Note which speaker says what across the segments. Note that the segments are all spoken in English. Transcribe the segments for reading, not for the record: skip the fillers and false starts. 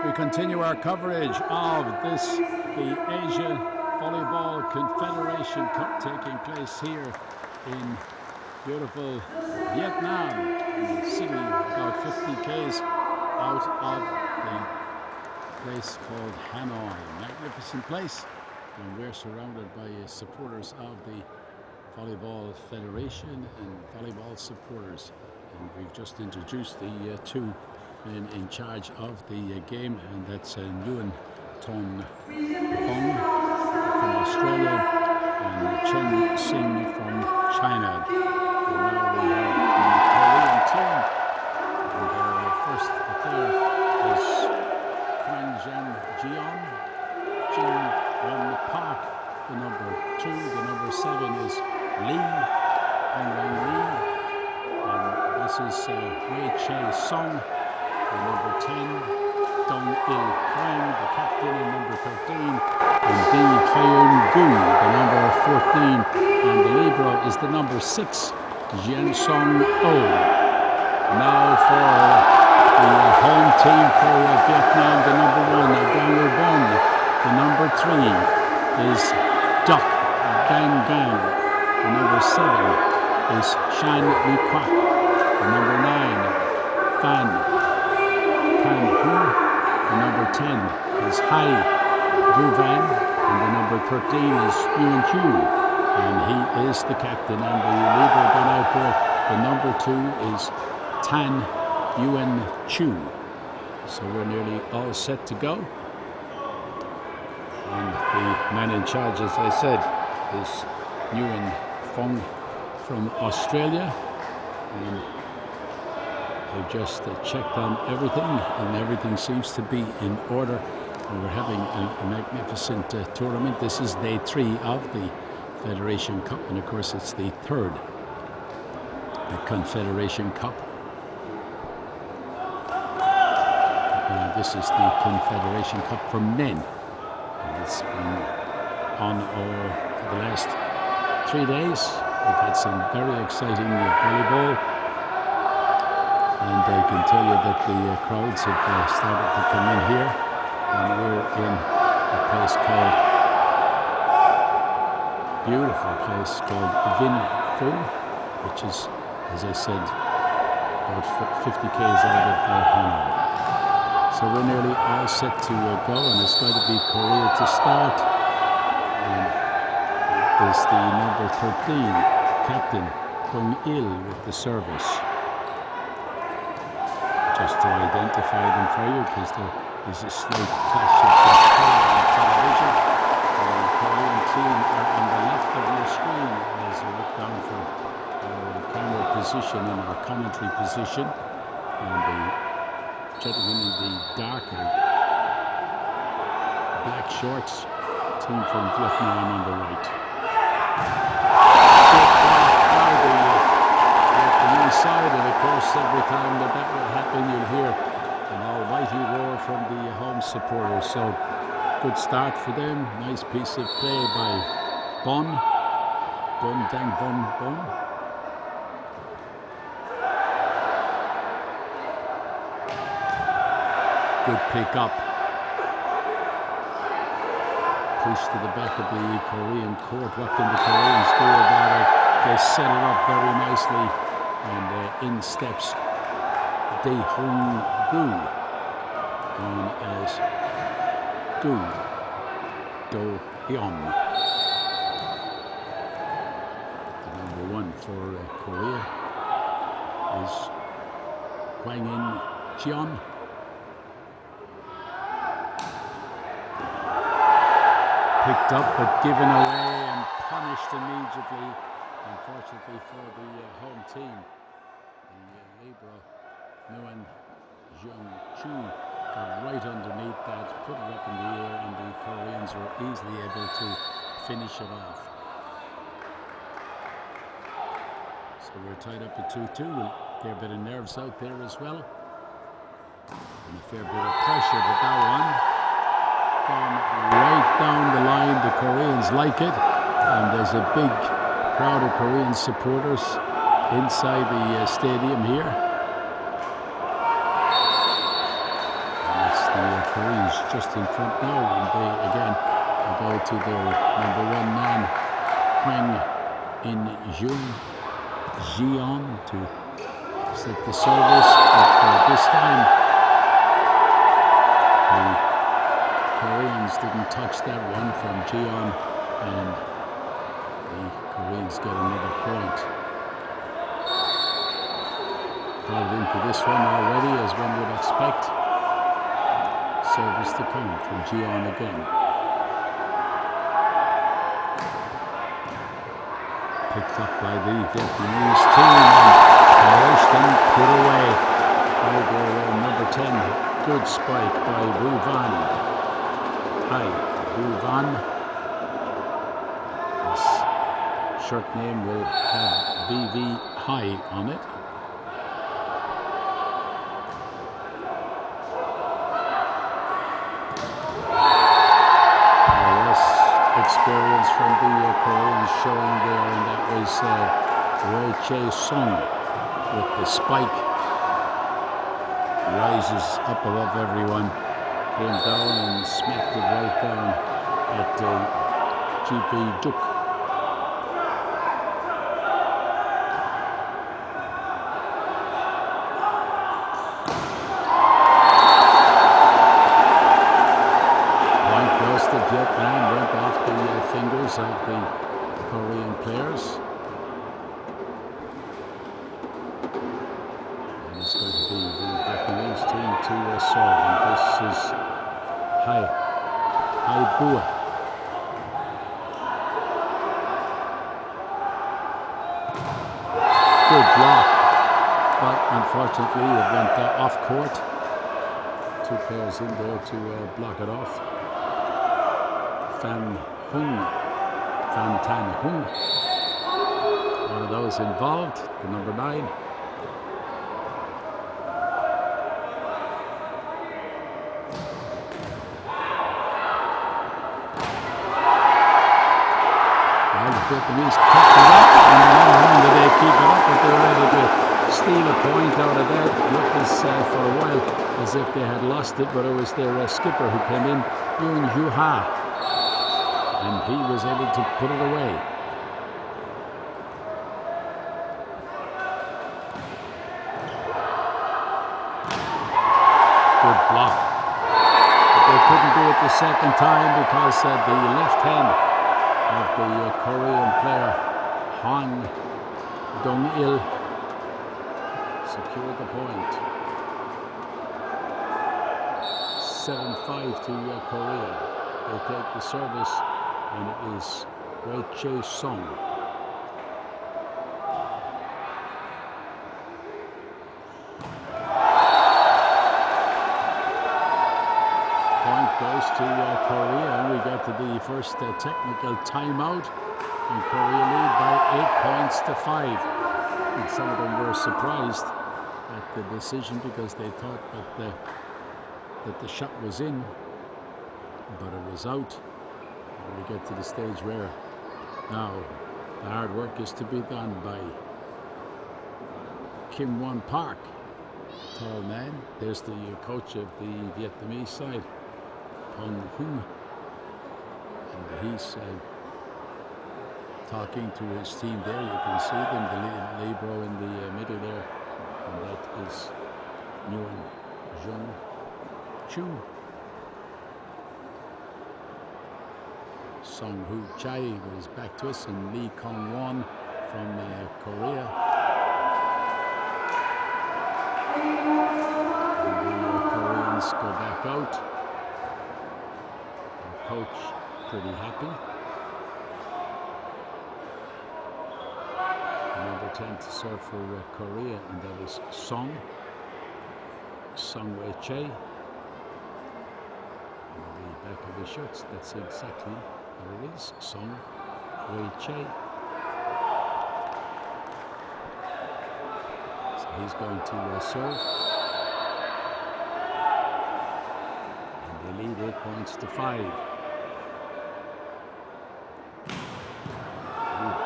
Speaker 1: We continue our coverage of this, the Asia Volleyball Confederation Cup, taking place here in beautiful Vietnam, in a city about 50 k's out of the place called Hanoi. Magnificent place, and we're surrounded by supporters of the Volleyball Federation and volleyball supporters. And we've just introduced the two men in charge of the game, and that's Nguồn from Australia and Chen Xing from China. And now we have the Korean team, and their first player is Kwang Jeon, Jin Won Park, the number 2, the number 7 is Lee, Hong Lee, and this is Wei Che Song, the number 10, Dong Il Hwang, the captain, and number 13, and Di Hyun Gu, the number 14, and the libero is the number 6, Jian Song Oh. Now for the home team for Vietnam, the number 1, Dang Bon, the number 3 is Duc Gang Gang, the number 7 is Shan Li Kwak, the number 9, Fan Tan Hu, the number 10 is Hai Vu Van, and the number 13 is Yuan Chu, and he is the captain. And the libero been out there, the number 2 is Tan Yuan Chu. So we're nearly all set to go. And the man in charge, as I said, is Nguyen Phong from Australia. And they've just checked on everything, and everything seems to be in order. And we're having a magnificent tournament. This is day 3 of the Federation Cup, and of course it's the 3rd, the Confederation Cup. This is the Confederation Cup for men, and it's been on for the last 3 days. We've had some very exciting volleyball, and I can tell you that the crowds have started to come in here, and we're in a place called, beautiful place called Vinh Phu, which is, as I said, about 50 k's out of Hanoi. So we're nearly all set to go, and it's going to be Korea to start. And it is the number 13, Captain Dong Il, with the service. Just to identify them for you, because there is a slight clash of color on television. The Korean team are on the left of your screen as you look down for our camera position and our commentary position. And the gentleman in the darker black shorts, team from Vietnam on the right. The inside, and of course every time that will happen you'll hear an almighty roar from the home supporters. So good start for them. Nice piece of play by Bon Dang Bon. Good pick up. Push to the back of the Korean court. What can the Koreans do about it? They set it up very nicely, and in steps Dae Hong Gu, known as Gu Do Hyun. The number 1 for Korea is Kwang Jeon. Picked up but given away and punished immediately, unfortunately for the home team. The libero Nguyen Jung Chu got right underneath that, put it up in the air, and the Koreans were easily able to finish it off. So we're tied up at 2-2. A fair bit of nerves out there as well, and a fair bit of pressure, but that one gone right down the line. The Koreans like it, and there's a big crowd of Korean supporters inside the stadium here. Koreans just in front now, and they again go to their number 1 man, Hwang in Jion to set the service, but this time the Koreans didn't touch that one from Jion, and the Koreans get another point. Called into this one already, as one would expect. Service to come from Jion again. Picked up by the Vietnamese team and polished and put away by their number 10. Good spike by Vu Van. Hi, Vu Van. His shirt name will have BV High on it. Experience from the Koreans showing there, and that was Wei Chae Sung with the spike. Rises up above everyone, came down and smacked it right down at GP Duk. Vietnam went off the fingers of the Korean players. And it's going to be the Vietnamese team to serve. And this is Hai Bua. Good block, but unfortunately it went off court. 2 players in there to block it off. Fan Tan Hung, one of those involved, the number 9. Well, the Vietnamese picked it up, and not only did they keep it up, but they were able to steal a point out of that. Looked as for a while as if they had lost it, but it was their skipper who came in, Yoon Hoo Ha. And he was able to put it away. Good block. But they couldn't do it the second time because the left hand of the Korean player, Han Dong-il, secured the point. 7-5 to Korea. They take the service, and it is Wei Chae Sung. Point goes to Korea, and we get to the first technical timeout, and Korea lead by 8 points to 5. And some of them were surprised at the decision because they thought that the shot was in, but it was out. And we get to the stage where now the hard work is to be done by Kim Won Park, tall man. There's the coach of the Vietnamese side, Pong Hung, and he's talking to his team there. You can see them, the libero in the middle there, and that is Nguồn Chu. Song Hu Chai was back to us, and Lee Kong Won from Korea. And the Koreans go back out. Our coach pretty happy. Number 10 to serve for Korea, and that is Song Wei Chae. On the back of his shirts, that's exactly what it is, Song Wei Chae. So he's going to serve. And they lead 8 points to 5.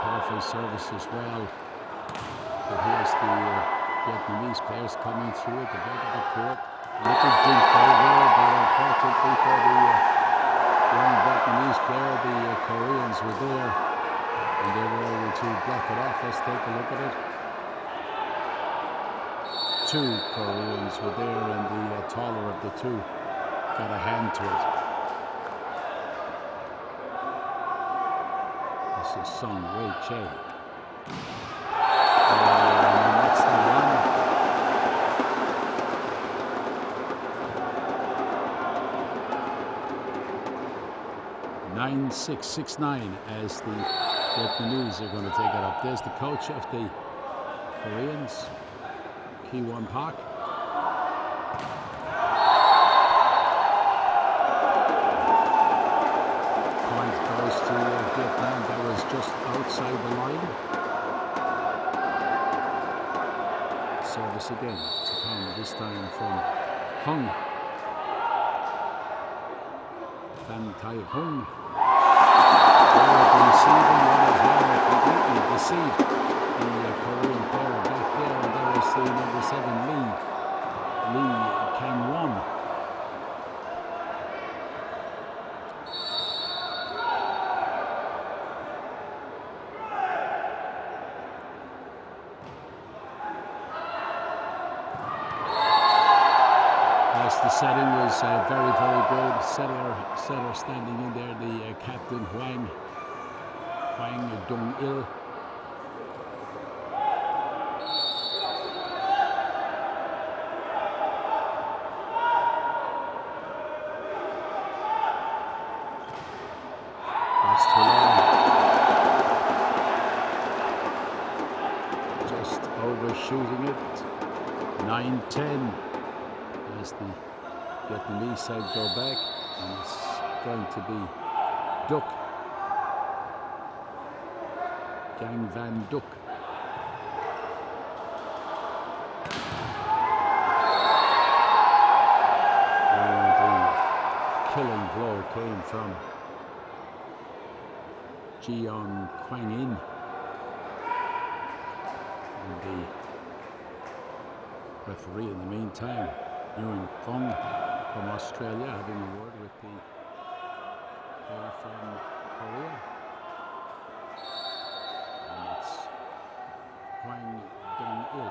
Speaker 1: Powerful service as well. But here's the Vietnamese players coming through at the back of the court. little jump over, but unfortunately for the young Vietnamese player, the Koreans were there and they were able to block it off. Let's take a look at it. Two Koreans were there and the taller of the two got a hand to it. This is Song Wei Che. And that's the one. 9-6-6-9 as the Vietnamese are going to take it up. There's the coach of the Koreans, Ki Won Park. Point goes to Vietnam. That was just outside the line. Service again to come, this time from Hung. Van Tai Hung. Deceiving one as well, completely deceived the Korean player back there, and that was the number 7 Lee Kang-won. Yes, the setting was very, very good. Setter standing in there, the captain Hwang Dong-il. That's too long. Just overshooting it. 9-10 as the Vietnamese side go back, and it's going to be Duc. Gang Van Duc. And the killing blow came from Jeon Kwang In. And the referee in the meantime, Nguồn from Australia, having a word with the player from Korea. And it's Hwang Dong-il.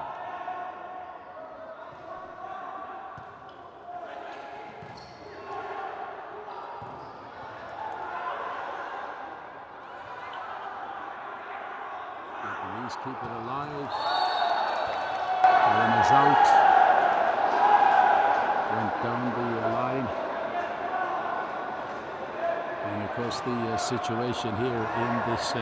Speaker 1: Vietnamese keep it alive. One is out. Went down the line. And of course the situation here in this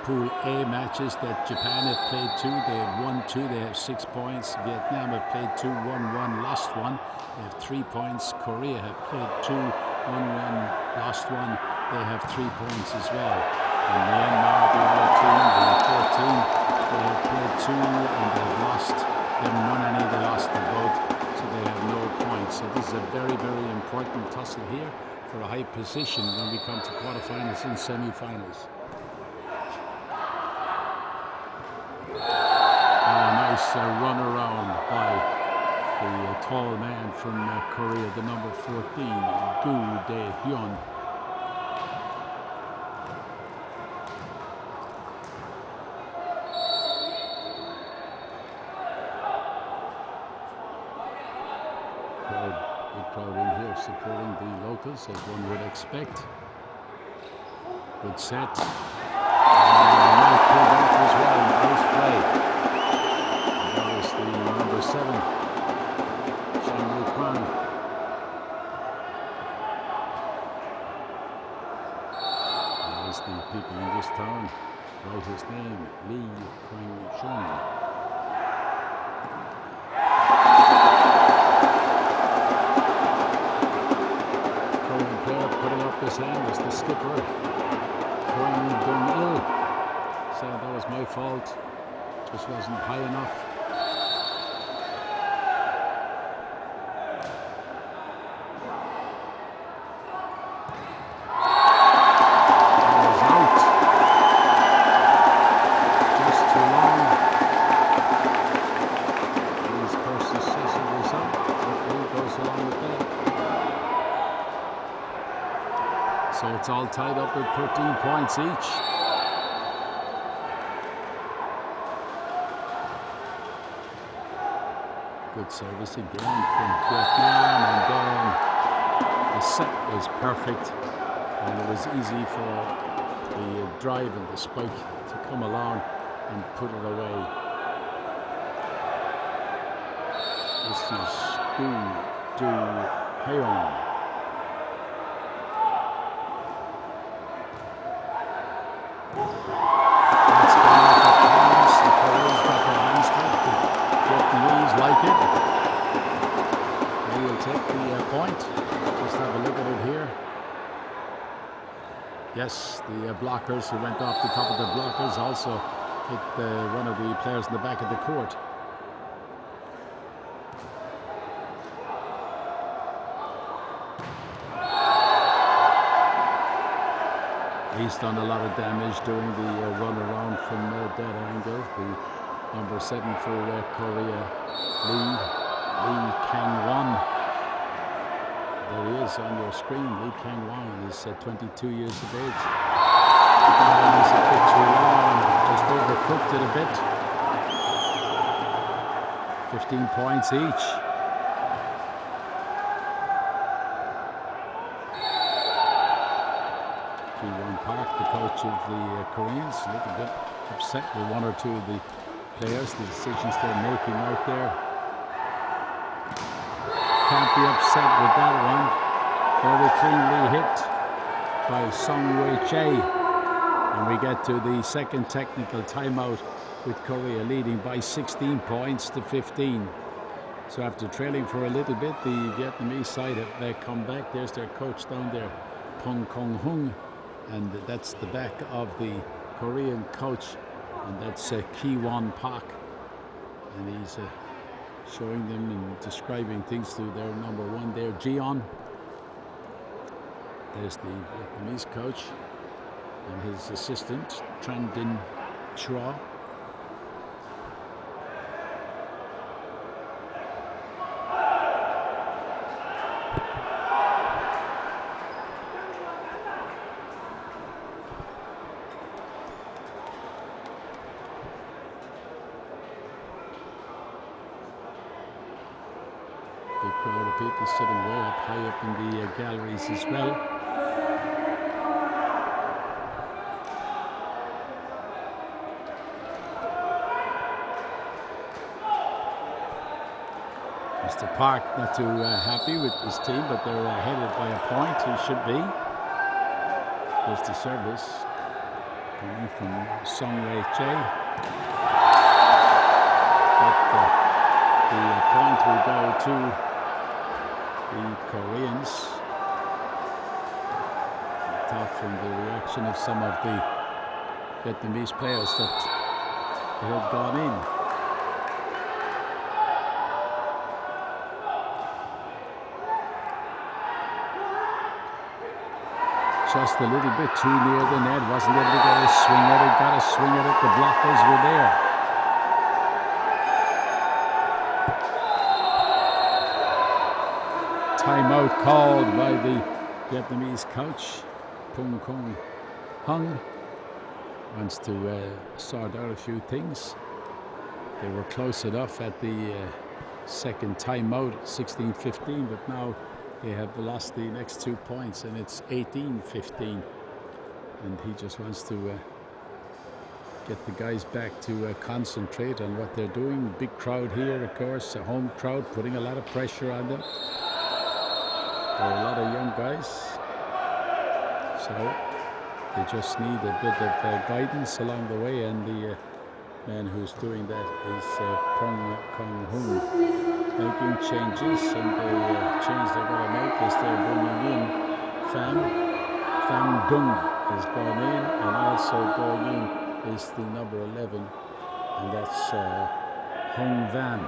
Speaker 1: Pool A matches that Japan have played 2, they have won 2, they have 6 points. Vietnam have played 2, won 1, lost 1. They have 3 points. Korea have played 2, won 1, lost 1. They have 3 points as well. And Myanmar, the other team, the 14, they have played 2 and they've lost. They haven't won any, they lost them both. So they have no points. So this is a very, very important tussle here for a high position when we come to quarterfinals and semi-finals. Nice run around by the tall man from Korea, the number 14, Gu Dae-hyun. Big crowd in here supporting the locals, as one would expect. Good set. Nice pulled off as well. Nice play. That was the number 7, Shang Li Kwan. As the people in this town write his name, Li Kwang Chung. Putting up his hand was the skipper, Hwang Dong-il, saying that was my fault, just wasn't high enough. That was out. Just too long. These persons says it was out. Hopefully tied up at 13 points each. Good service again from Vietnam, and then the set was perfect, and it was easy for the drive and the spike to come along and put it away. This is Du Heung. That's gone off the pass. The Koreans got their hands to it. The Vietnamese like it. They will take the point. Just have a look at it here. Yes, the blockers who went off the top of the blockers also hit one of the players in the back of the court. He's done a lot of damage doing the run around from that angle. The number 7 for Korea, Lee Kang-won. There he is on your screen. Lee Kang-won is 22 years of age. He's a bit too long, just overcooked it a bit. 15 points each. Park, the coach of the Koreans, a little bit upset with one or two of the players, the decisions they're making out there. Can't be upset with that one. Very cleanly hit by Song Wei-chae. And we get to the second technical timeout with Korea leading by 16 points to 15. So after trailing for a little bit, the Vietnamese side have come back. There's their coach down there, Pong Kong Hung. And that's the back of the Korean coach, and that's Ki-won Park, and he's showing them and describing things to their number 1 there, Jeon. There's the Vietnamese coach and his assistant, Tran Din Chua. Big crowd of people sitting way up high up in the galleries as well. Mr. Park not too happy with his team, but they're headed by a point. He should be. There's the service coming from Song Wei-chae. But the point will go to the Koreans. Tough from the reaction of some of the Vietnamese players that they had gone in. Just a little bit too near the net, wasn't able to get a swing at it, got a swing at it, the blockers were there. Timeout called by the Vietnamese coach, Pung Kong Hung. Wants to sort out a few things. They were close enough at the second timeout, 16-15, but now they have lost the next 2 points, and it's 18-15. And he just wants to get the guys back to concentrate on what they're doing. Big crowd here, of course, a home crowd putting a lot of pressure on them. There are a lot of young guys, so they just need a bit of guidance along the way, and the man who's doing that is Pong Kong Hung, making changes, and the change they're going to make is they're bringing in Pham Dung has gone in, and also going in is the number 11, and that's Hong Van.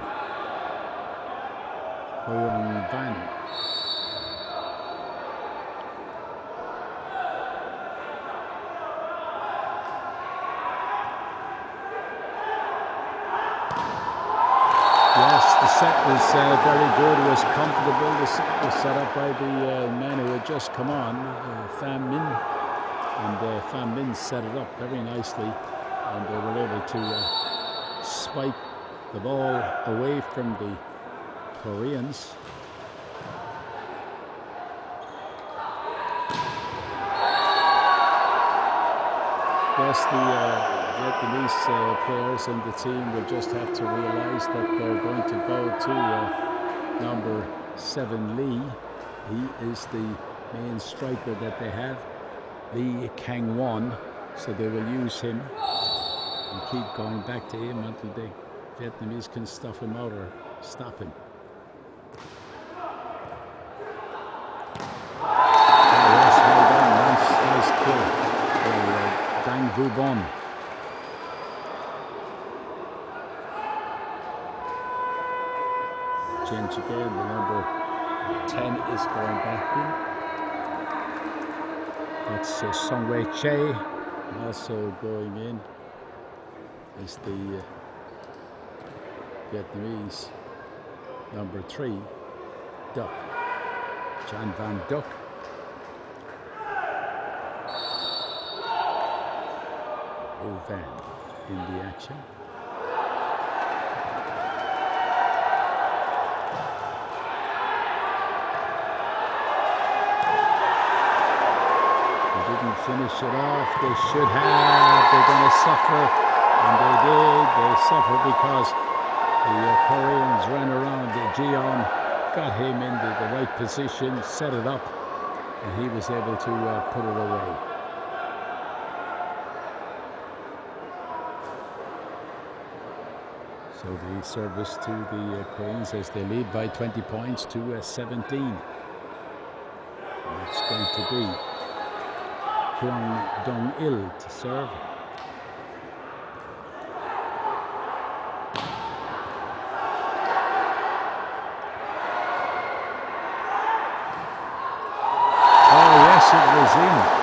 Speaker 1: Yes, the set was very good. It was comfortable. The set was set up by the man who had just come on, Pham Minh. and Pham Minh set it up very nicely, and they were able to spike the ball away from the Koreans. Yes, the Vietnamese players in the team will just have to realize that they're going to go to number 7 Lee. He is the main striker that they have, Lee Kang-won, so they will use him and keep going back to him until the Vietnamese can stuff him out or stop him. Oh, yes, well done. Nice kill for Dang Vu Bon. Change again, the number 10 is going back in. That's Song Wei Che, and also going in is the Vietnamese number 3, Duc, Jan Van Duc. Van in the action. They didn't finish it off. They should have. They're going to suffer, and they did. They suffered because the Koreans ran around. Jeon got him in the right position, set it up, and he was able to put it away. So the service to the Koreans as they lead by 20 points to 17. And it's going to be Hwang Dong-il to serve. Oh yes, it was in.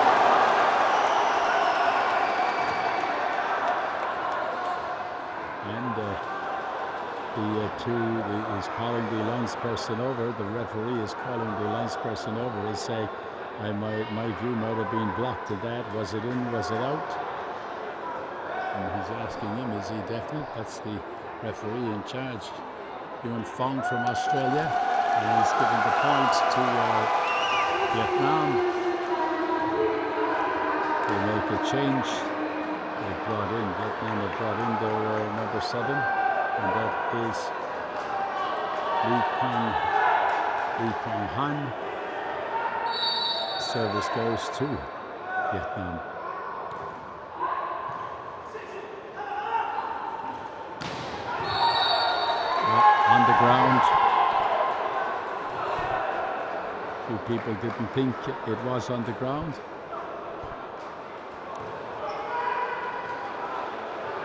Speaker 1: Is calling the linesperson over. The referee is calling the linesperson over and saying, my view might have been blocked to that. Was it in? Was it out? And he's asking him, is he definite? That's the referee in charge, Yuen Fong from Australia, and he's giving the point to Vietnam. They make a change. Vietnam have brought in their number 7, and that is Lee Kong Han. Service goes to Vietnam. On the ground. Few people didn't think it was on the ground.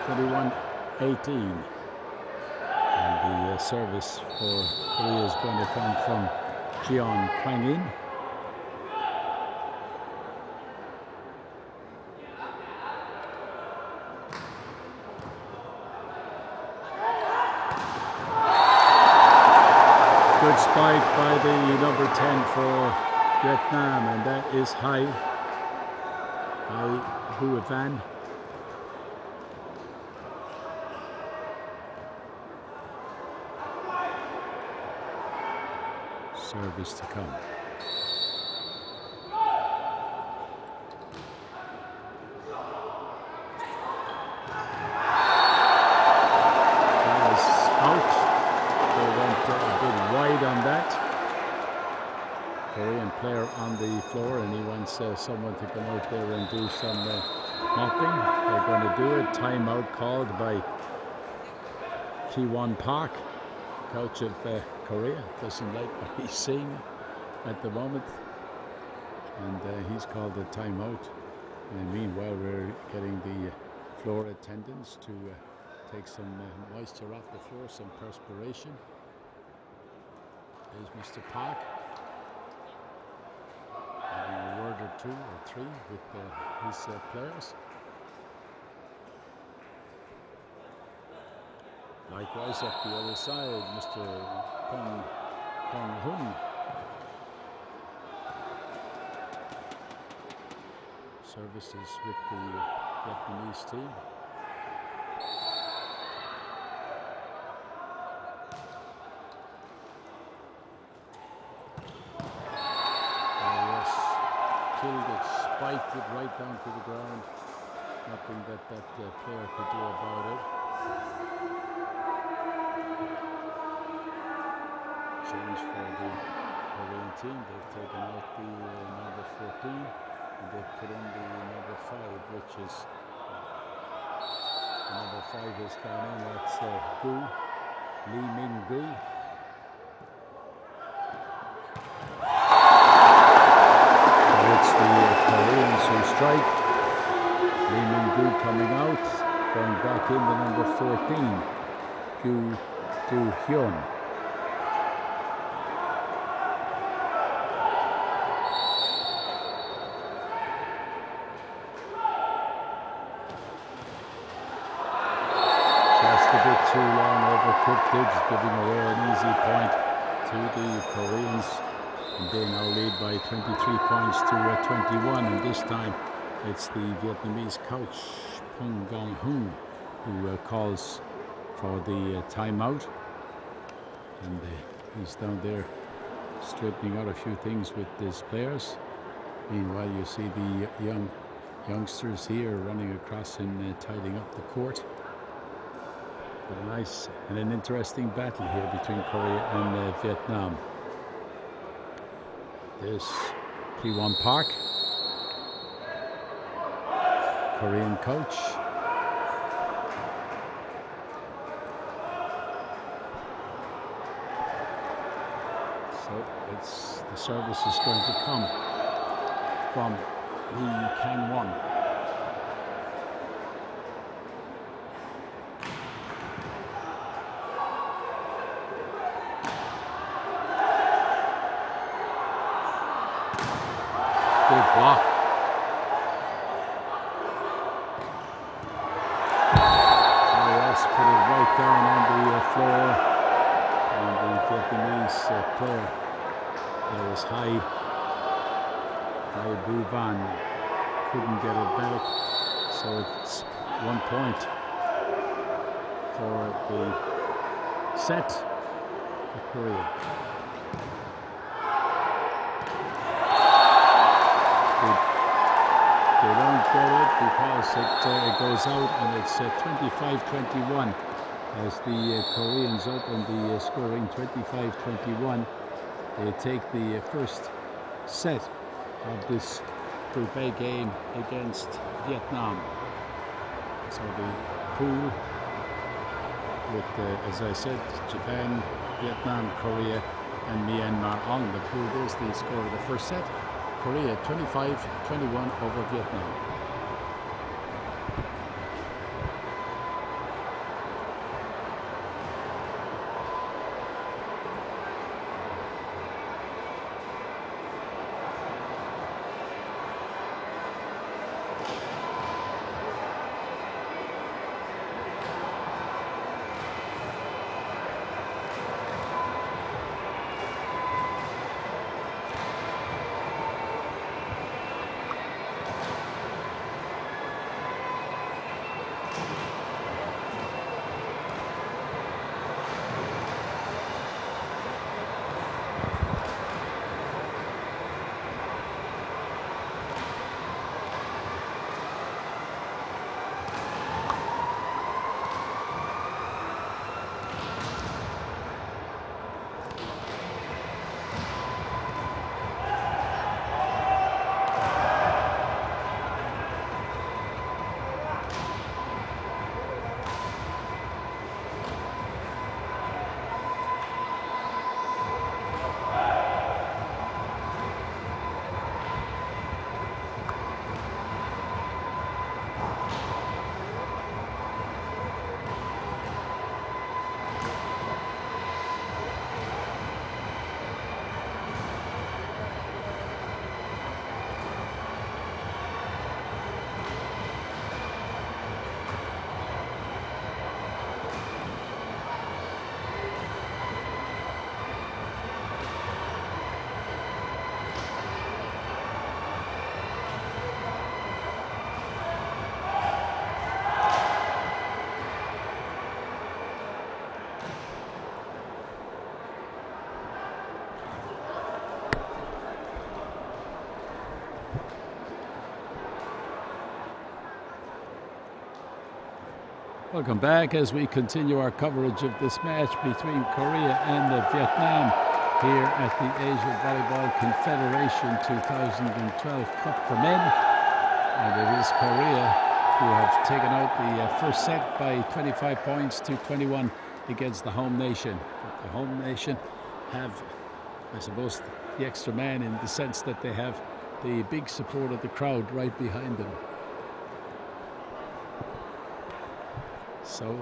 Speaker 1: 21-18. And the service for Korea is going to come from Jeon Kwang-in. Good spike by the number 10 for Vietnam, and that is Hai Hua Van. Service to come. That was out. They went a bit wide on that. Korean player on the floor, and he wants someone to come out there and do some mopping. They're going to do it. Timeout called by Ki-won Park, coach of Korea. Doesn't like what he's seeing at the moment, and he's called a timeout. And meanwhile, we're getting the floor attendants to take some moisture off the floor, some perspiration. There's Mr. Park having a word or two or three with his players. Likewise, at the other side, Mr. Pong Hun. services with the Vietnamese team. Oh yes, killed it, spiked it right down to the ground. Nothing that player could do about it. Change for the Korean team. They've taken out the number 14 and they've put in the number 5, which is the number 5 has gone in. That's Lee Min-gu. So it's the Koreans who strike. Lee Min-gu coming out, going back in the number 14, Gu Do-hyun. Just a bit too long, overcooked it, giving away an easy point to the Koreans. And they now lead by 23 points to 21, and this time it's the Vietnamese coach Pung Gong-hoon who calls for the timeout, and he's down there straightening out a few things with his players. Meanwhile, you see the youngsters here running across and tidying up the court. But a nice and an interesting battle here between Korea and Vietnam. There's Ki-won Park, Korean coach. So the service is going to come from Lee Kang-won. Good block. Put it right down on the floor, and the Vietnamese player, that was Hai Bu Van, couldn't get it back, so it's 1 point for the set for Korea. They don't get it because it goes out, and it's 25-21 as the Koreans open the scoring 25-21. They take the first set of this Group A game against Vietnam. So the pool with, as I said, Japan, Vietnam, Korea and Myanmar on the pool. There's the score of the first set. Korea 25-21 over Vietnam. Welcome back as we continue our coverage of this match between Korea and Vietnam here at the Asia Volleyball Confederation 2012 Cup for Men. And it is Korea who have taken out the first set by 25 points to 21 against the home nation. But the home nation have, I suppose, the extra man in the sense that they have the big support of the crowd right behind them. So,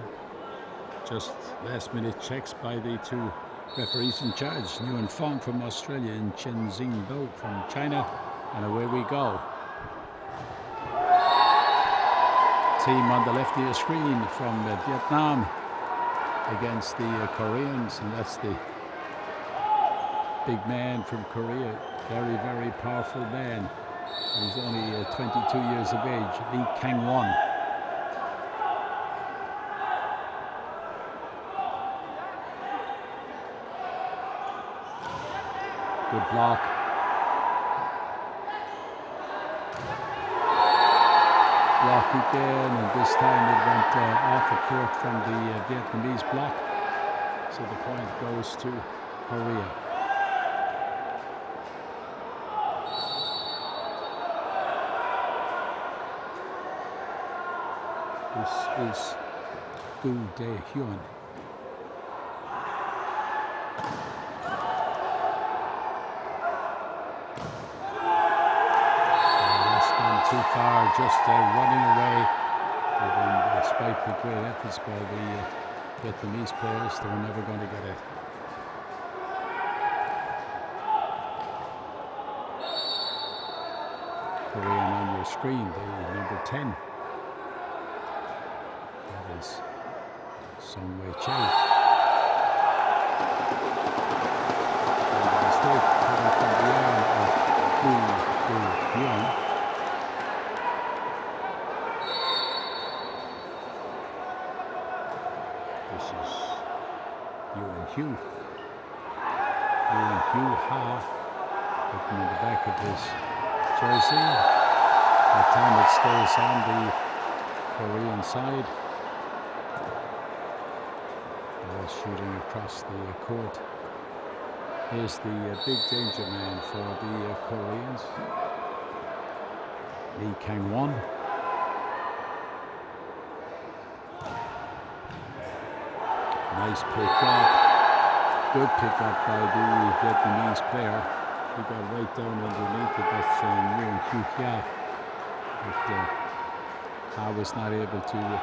Speaker 1: just last-minute checks by the two referees in charge, Nguồn from Australia and Chen Xingbo from China, and away we go. Team on the left of your screen from Vietnam against the Koreans, and that's the big man from Korea, very, very powerful man. He's only 22 years of age, Lee Kang-won. Good block. Block again, and this time it went off the court from the Vietnamese block. So the point goes to Korea. This is Gu Dae-hyun. Too far, just running away. Even despite the great efforts by the Vietnamese players, they were never going to get it. Korean on your screen, the number 10. That is Song Wei-chae. And the mistake coming from the arm of Gu Dae-hyun. This is Yuan Ha, looking at the back of his jersey. That time it stays on the Korean side. Ball shooting across the court. Here's the big danger man for the Koreans, Lee Kang-won. Nice pick up, good pick up by the Vietnamese player. He got right down underneath it. That's Nguồn. But Ha was not able to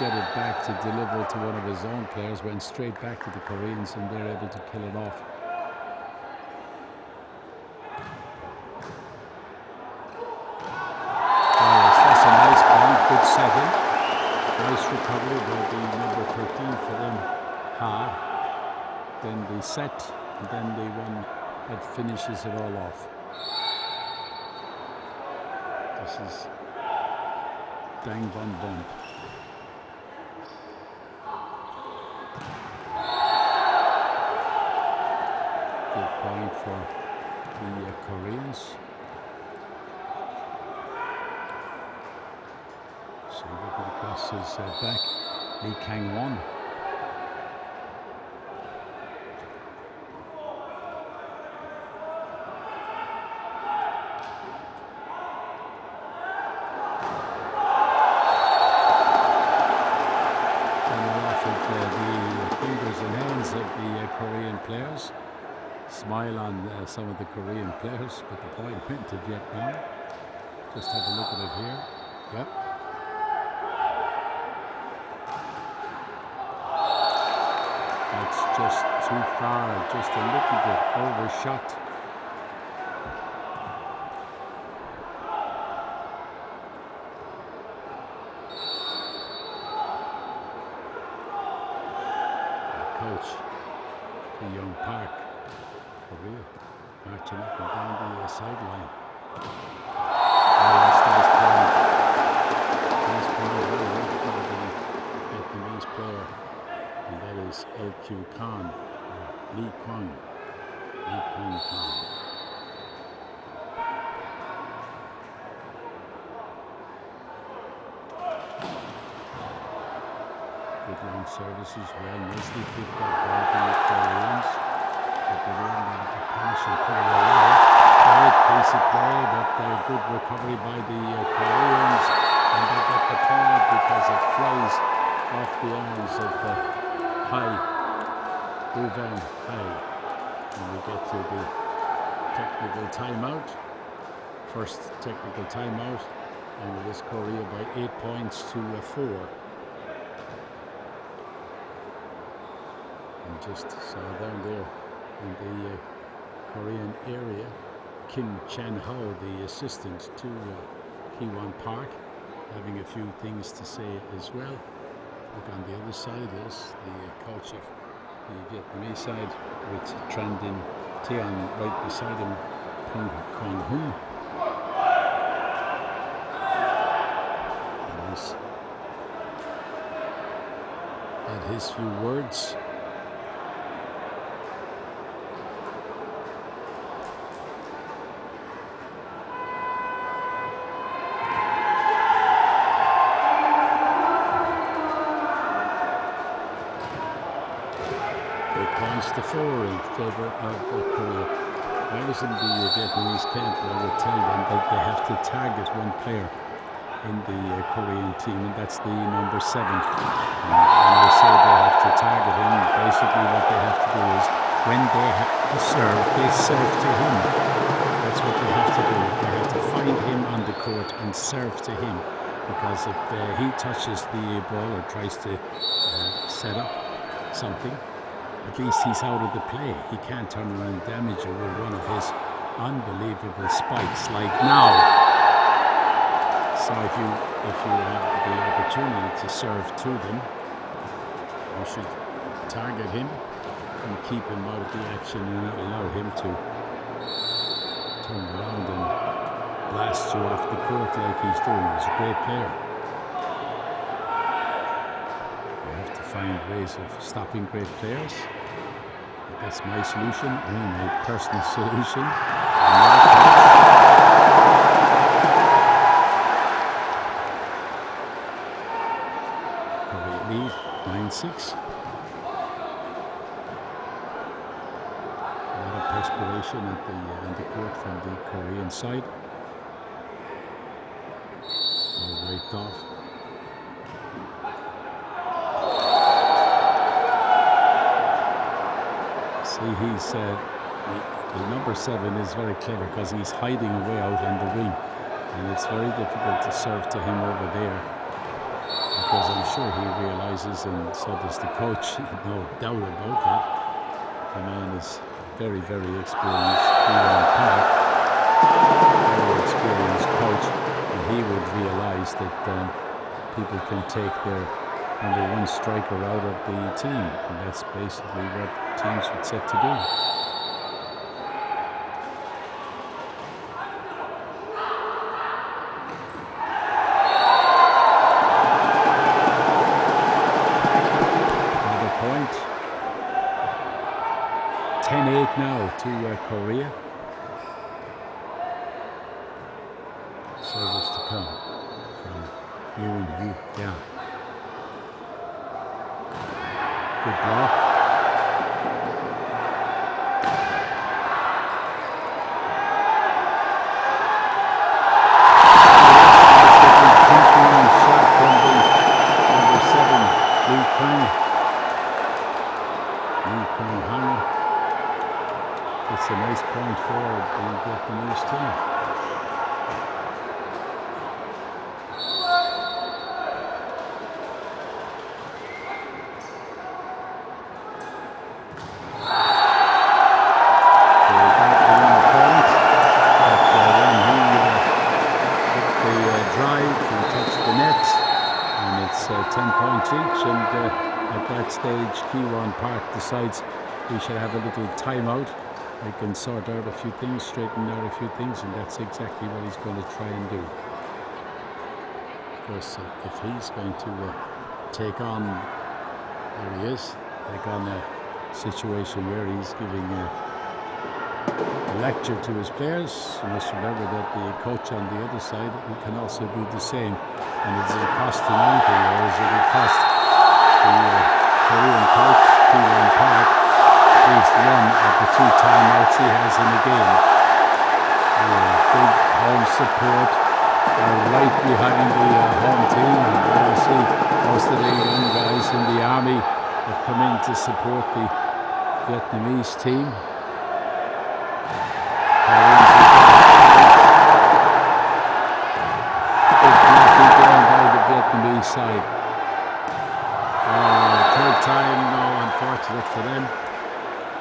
Speaker 1: get it back to deliver to one of his own players. Went straight back to the Koreans, and they're able to kill it off. That's a nice point, good second. Nice recovery by the number 13 for them, Ha. Then the set, and then the one that finishes it all off. This is Dang Bon Bon. Good point for the Koreans. So looking across his back, Lee Kang-won. Korean players. Smile on some of the Korean players, but the point went to Vietnam. Just have a look at it here. Yep. That's just too far, just a little bit overshot. Coach Young Park, Korea, marching up and down the sideline. Oh, that's nice point. Nice point, very well for the Vietnamese player, and that is LQ Khan, Lee Kwang Khan. Good long services, well, nicely picked up by the Koreans. But they didn't get a punish and put it away. Great piece of play, but good recovery by the Koreans. And they get the point because it flies off the arms of the Nguồn. And we get to the technical timeout. First technical timeout. And it is Korea by 8 points to 4. And just saw down there in the Korean area, Kim Chan-ho, the assistant to Kiwon Park, having a few things to say as well. Look on the other side is the coach of the Vietnamese side with Tran Dinh Tian right beside him, Pung Kwang Hun. And he's had his few words. Points to 4 in favour of Korea. When I was in the Vietnamese camp, I would tell them that they have to target one player in the Korean team, and that's the number 7. And when they say they have to target him, basically what they have to do is when they have to serve, they serve to him. That's what they have to do. They have to find him on the court and serve to him, because if he touches the ball or tries to set up something, at least he's out of the play. He can't turn around and damage it with one of his unbelievable spikes like now. So if you have the opportunity to serve to them, you should target him and keep him out of the action and allow him to turn around and blast you off the court like he's doing. He's a great player. Find ways of stopping great players. That's my solution, my personal solution. Korea lead 9-6. A lot of perspiration at the court from the Korean side. All wiped off. He's the number 7 is very clever because he's hiding away out on the wing, and it's very difficult to serve to him over there, because I'm sure he realizes, and so does the coach, no doubt about that. The man is very, very experienced. Very experienced coach, and he would realize that people can take their number 1 striker out of the team, and that's basically what teams would set to do. Another point. 10-8 now to Korea. Service to come from Nguồn. Yeah. Good block. Shot from the number 7, Lee Kwang Han. It's a nice point for the Vietnamese team. It's 10 points each, and at that stage Kiwon Park decides we should have a little timeout. They can sort out a few things, straighten out a few things, and that's exactly what he's going to try and do. Because if he's going to take on, there he is, take on a situation where he's giving a lecture to his players, you must remember that the coach on the other side can also do the same, and it doesn't cost him anything, whereas it will cost the he has in the game. Big home support right behind the home team. And there you see most of the young guys in the army have come in to support the Vietnamese team. Big penalty down by the Vietnamese side. Third time, no, unfortunate for them,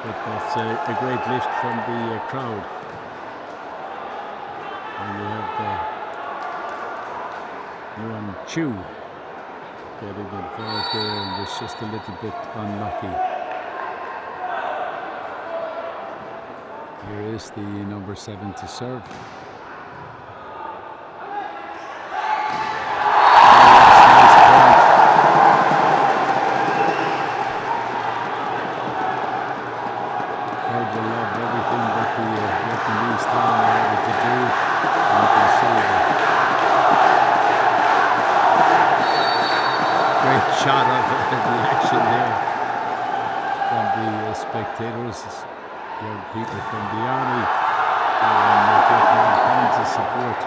Speaker 1: but that's a great lift from the crowd. And you have Nguồn getting involved there, and was just a little bit unlucky. Here is the number 7 to serve. Shot of the action there from the spectators, young people from the army in Vietnam coming to support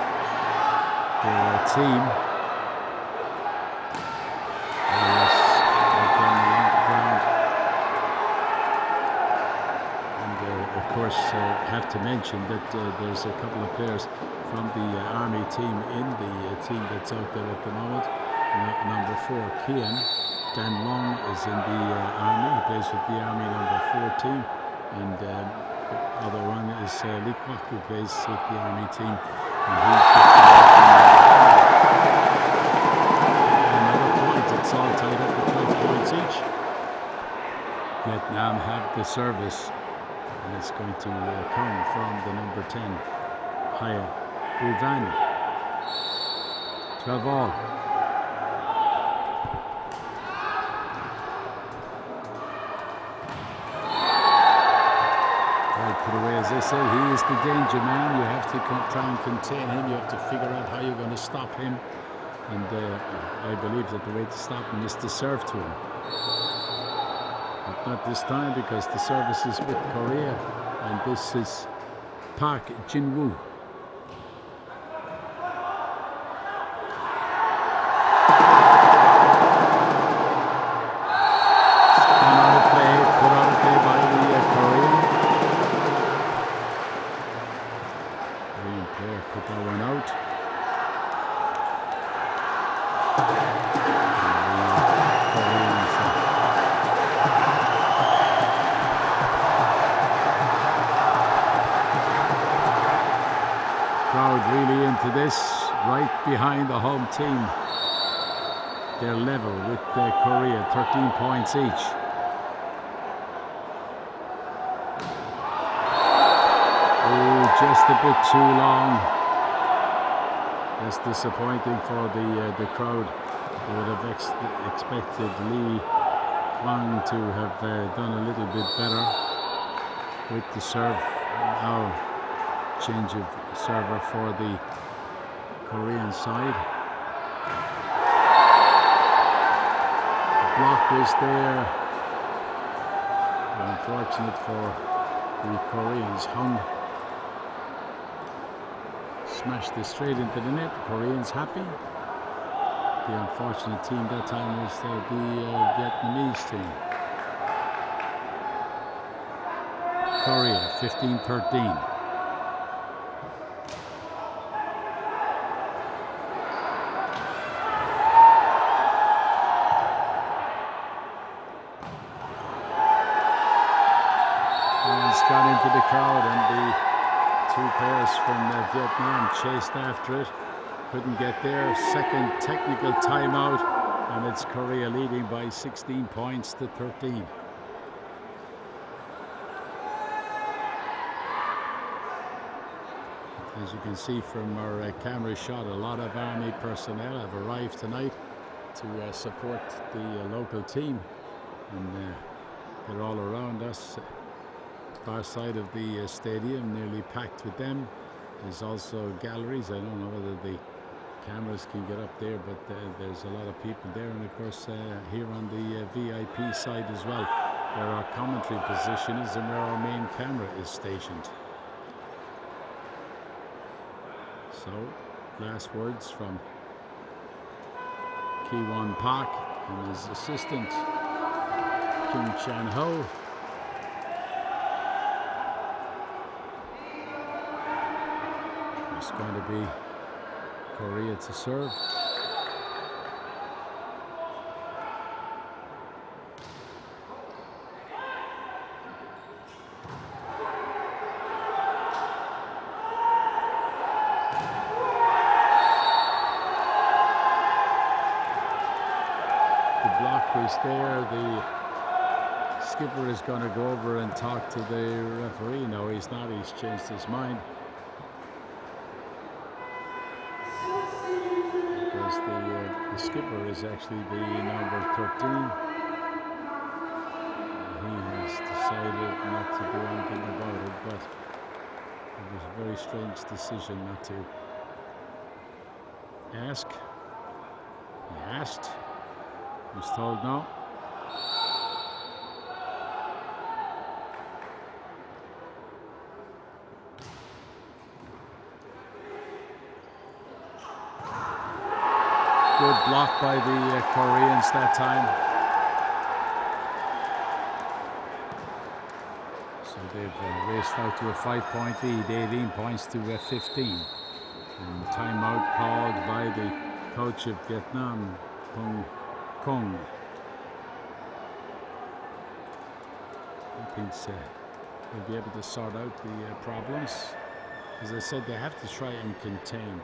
Speaker 1: their team. And of course, have to mention that there's a couple of players from the army team in the team that's out there at the moment. Number 4, Kian Dan Long is in the army. He plays with the army number 4 team, and the other one is Lee Kwok, who plays with the army team, and he's another point. It's all tied up with 12 points each. Vietnam have the service, and it's going to come from the number 10, Haya Bu Van. 12 all. Put away, as they say, he is the danger man. You have to try and contain him. You have to figure out how you're going to stop him. And I believe that the way to stop him is to serve to him. But not this time, because the service is with Korea. And this is Park Jin-woo. Put out a play by the Korean. Player put that one out. Crowd really into this, right behind the home team. They're level with Korea, 13 points each. Just a bit too long. That's disappointing for the crowd. They would have expected Lee Kwang to have done a little bit better with the serve. Now, change of server for the Korean side. The block was there. Unfortunate for the Koreans. Hung smashed this straight into the net. Koreans happy. The unfortunate team that time was the Vietnamese team. Korea 15-13. Got into the crowd, and the two players from Vietnam chased after it, couldn't get there. Second technical timeout, and it's Korea leading by 16 points to 13. As you can see from our camera shot, a lot of army personnel have arrived tonight to support the local team, and they're all around us. Far side of the stadium, nearly packed with them. There's also galleries. I don't know whether the cameras can get up there, but there's a lot of people there, and of course here on the VIP side as well. where our commentary position is and where our main camera is stationed. So, last words from Ki-Won Park and his assistant Kim Chan-ho. It's going to be Korea to serve. The block was there. The skipper is going to go over and talk to the referee. No, he's not. He's changed his mind. Because the skipper is actually the number 13. He has decided not to do anything about it, but it was a very strange decision not to ask. He asked. Was told no. Good block by the Koreans that time. So they've raced out to a 5-point lead, 18 points to 15. And timeout called by the coach of Vietnam, Kong. He thinks he'll be able to sort out the problems. As I said, they have to try and contain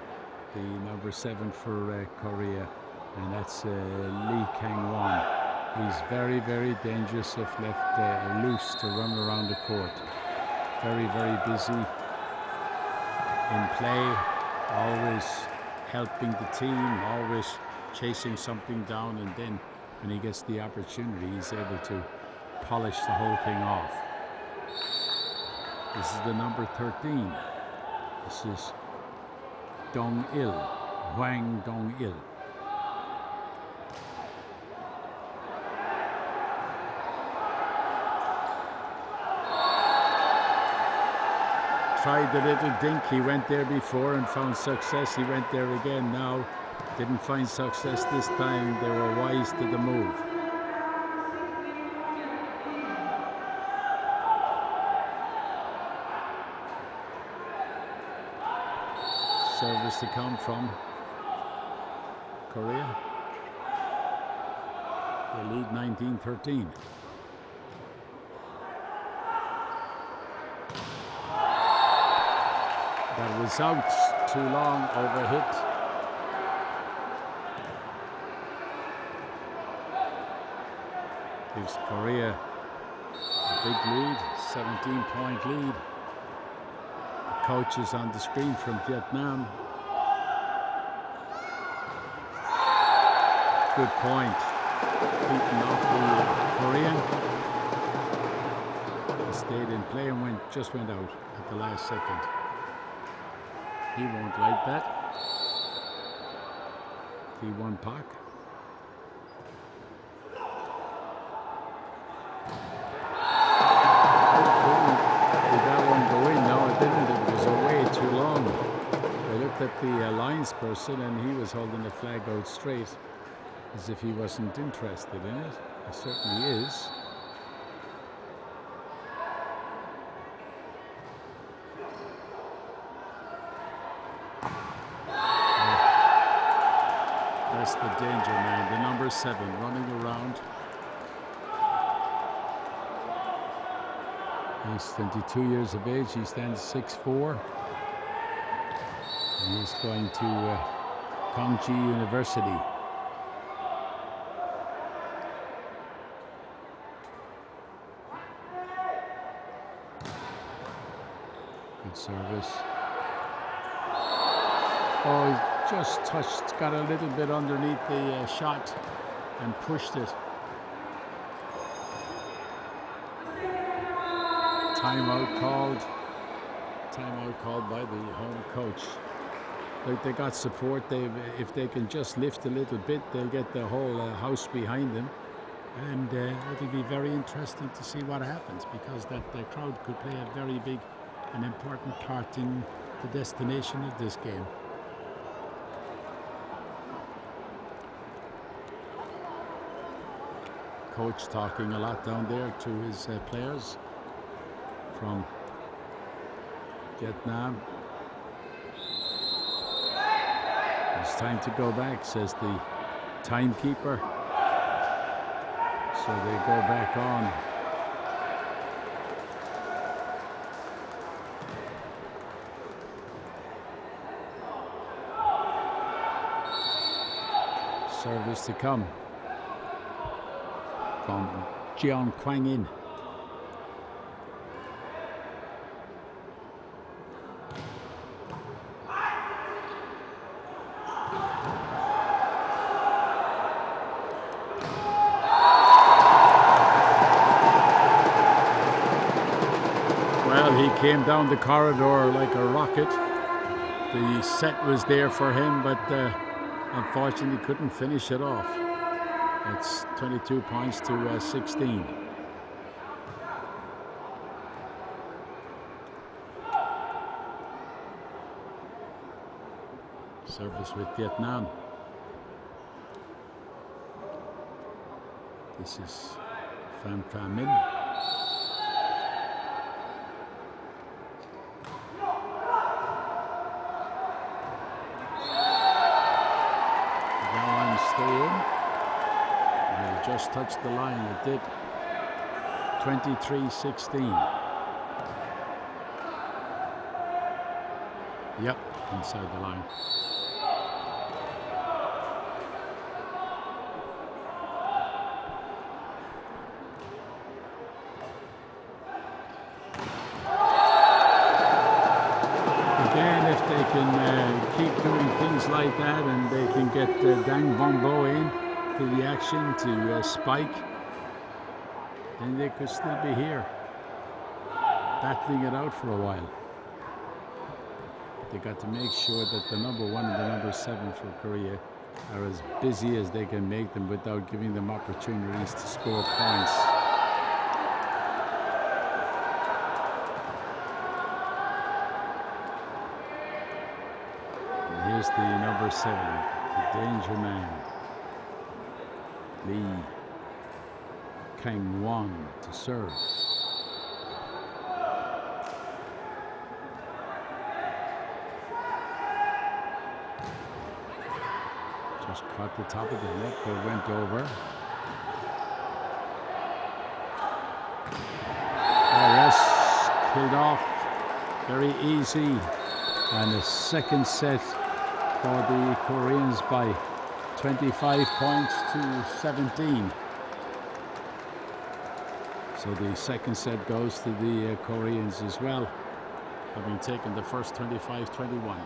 Speaker 1: the number 7 for Korea, and that's Lee Kang-won. He's very, very dangerous if left loose to run around the court. Very, very busy in play, always helping the team, always chasing something down, and then when he gets the opportunity, he's able to polish the whole thing off. This is the number 13. This is Dong-il, Hwang Dong-il. Tried the little dink. He went there before and found success. He went there again now. Didn't find success this time. They were wise to the move. Service to come from Korea. They lead 19-13. That was out too long, overhit. Gives Korea a big lead, 17-point lead. The coach is on the screen from Vietnam. Good point. Beaten off the Korean. He stayed in play and just went out at the last second. He won't like that. Ki-Won Park. Did that one go in? No, it didn't. It was away too long. I looked at the alliance person and he was holding the flag out straight as if he wasn't interested in it. He certainly is. That's the danger man, the number 7 running around. He's 22 years of age. He stands 6'4". And he's going to Kongji University. Good service. Oh, he just touched, got a little bit underneath the shot and pushed it. Timeout called by the home coach. Like, they got support. If they can just lift a little bit, they'll get the whole house behind them. And it'll be very interesting to see what happens, because that the crowd could play a very big and important part in the destination of this game. Coach talking a lot down there to his players from Vietnam. It's time to go back, says the timekeeper. So they go back on. Service to come from Jiang Quang In. Well, he came down the corridor like a rocket. The set was there for him, but unfortunately couldn't finish it off. It's 22 points to 16. Service with Vietnam. This is Pham Tra Min. Stay in. And it just touched the line. It did. 23-16. Yep, inside the line. Again, if they can keep doing things like that, and they can get Dang Bombo in to the action to spike, then they could still be here, battling it out for a while. They got to make sure that the number 1 and the number 7 for Korea are as busy as they can make them without giving them opportunities to score points. Here's the number 7, the danger man, Lee Kang-won, to serve. Just caught the top of the net, but went over. Oh yes, killed off, very easy, and a second set for the Koreans by 25 points to 17. So the second set goes to the Koreans as well, having taken the first 25-21.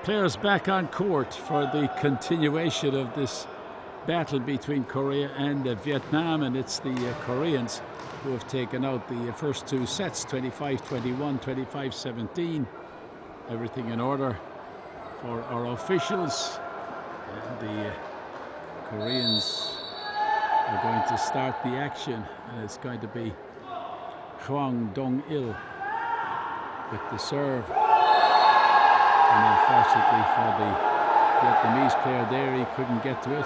Speaker 1: Players back on court for the continuation of this battle between Korea and Vietnam, and it's the Koreans who have taken out the first two sets, 25-21, 25-17. Everything in order for our officials, and the Koreans are going to start the action, and it's going to be Hwang Dong-il with the serve. And unfortunately for the Vietnamese player there, he couldn't get to it.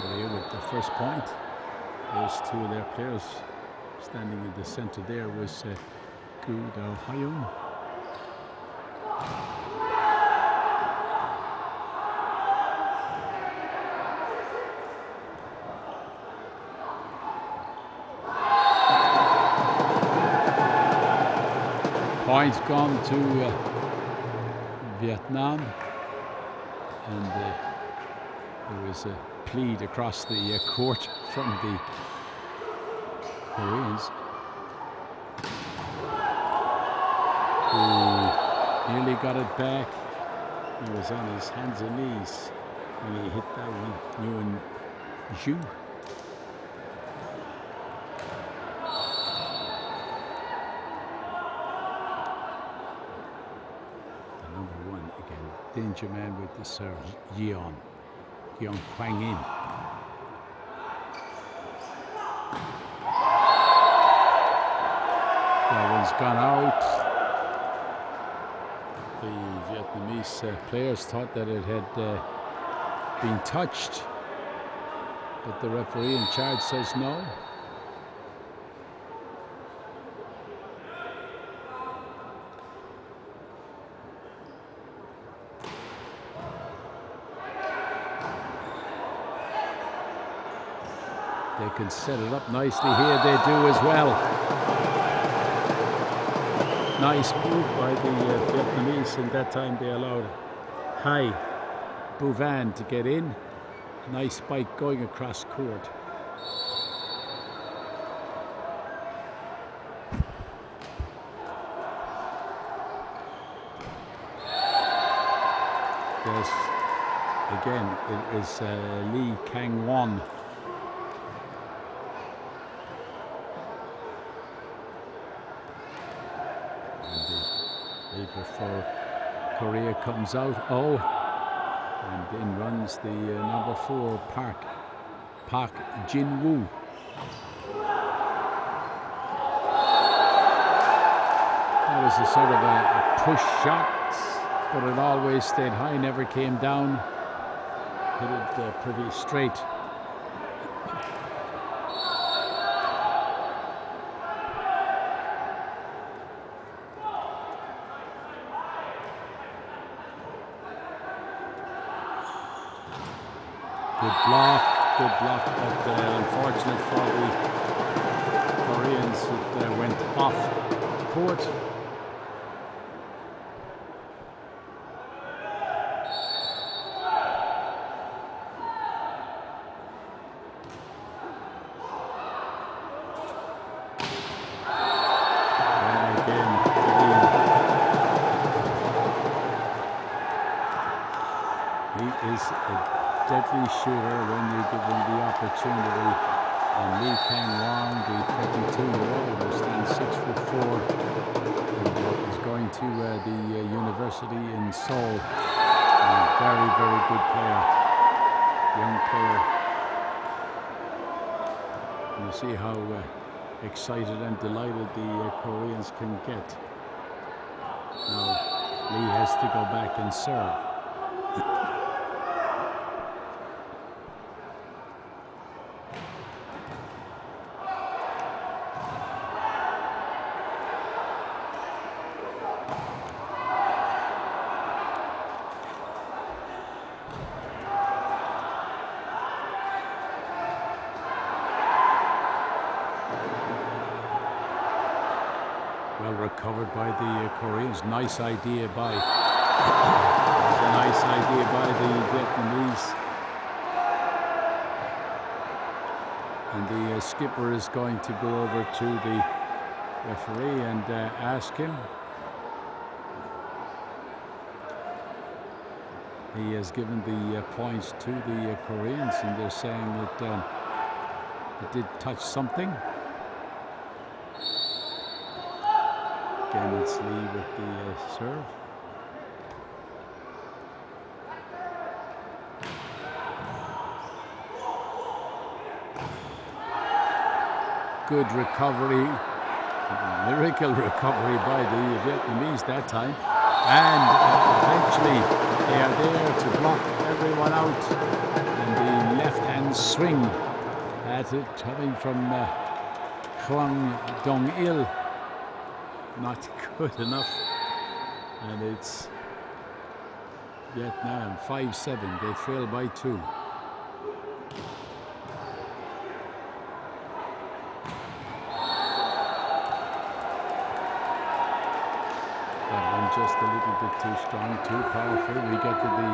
Speaker 1: Korea with the first point. There's two of their players standing in the center there was Gu Do-hyun. Points gone to Vietnam, and there was a plead across the court from the Koreans, who nearly got it back. He was on his hands and knees when he hit that one. Nguồn Zhu. Danger man with the serve, Yeon Kwang In. That one's gone out. The Vietnamese players thought that it had been touched, but the referee in charge says no. They can set it up nicely here, they do as well. Nice move by the Vietnamese, and that time they allowed Hai Buvan to get in. Nice spike going across court. Yes, again, it is Lee Kang-won. Before Korea comes out, and in runs the number 4 Park Jin-woo. That was a sort of a push shot, but it always stayed high, never came down. Hit it pretty straight. Good block, but unfortunate for the Koreans, it went off court. And again, he is a deadly shooter when you give him the opportunity. And Lee Kang-won, the 22-year-old, who stands 6'4", and is going to the university in Seoul. Very, very good player, young player. You see how excited and delighted the Koreans can get. Now Lee has to go back and serve. Well recovered by the Koreans. Nice idea by the Vietnamese. And the skipper is going to go over to the referee and ask him. He has given the points to the Koreans, and they're saying it did touch something. Again, it's Lee with the serve. Good recovery, lyrical recovery by the Vietnamese that time. And eventually they are there to block everyone out. And the left-hand swing at it, coming from Quang Dong-il. Not good enough. And it's Vietnam 5-7. They trail by 2. Just a little bit too strong, too powerful. We get to the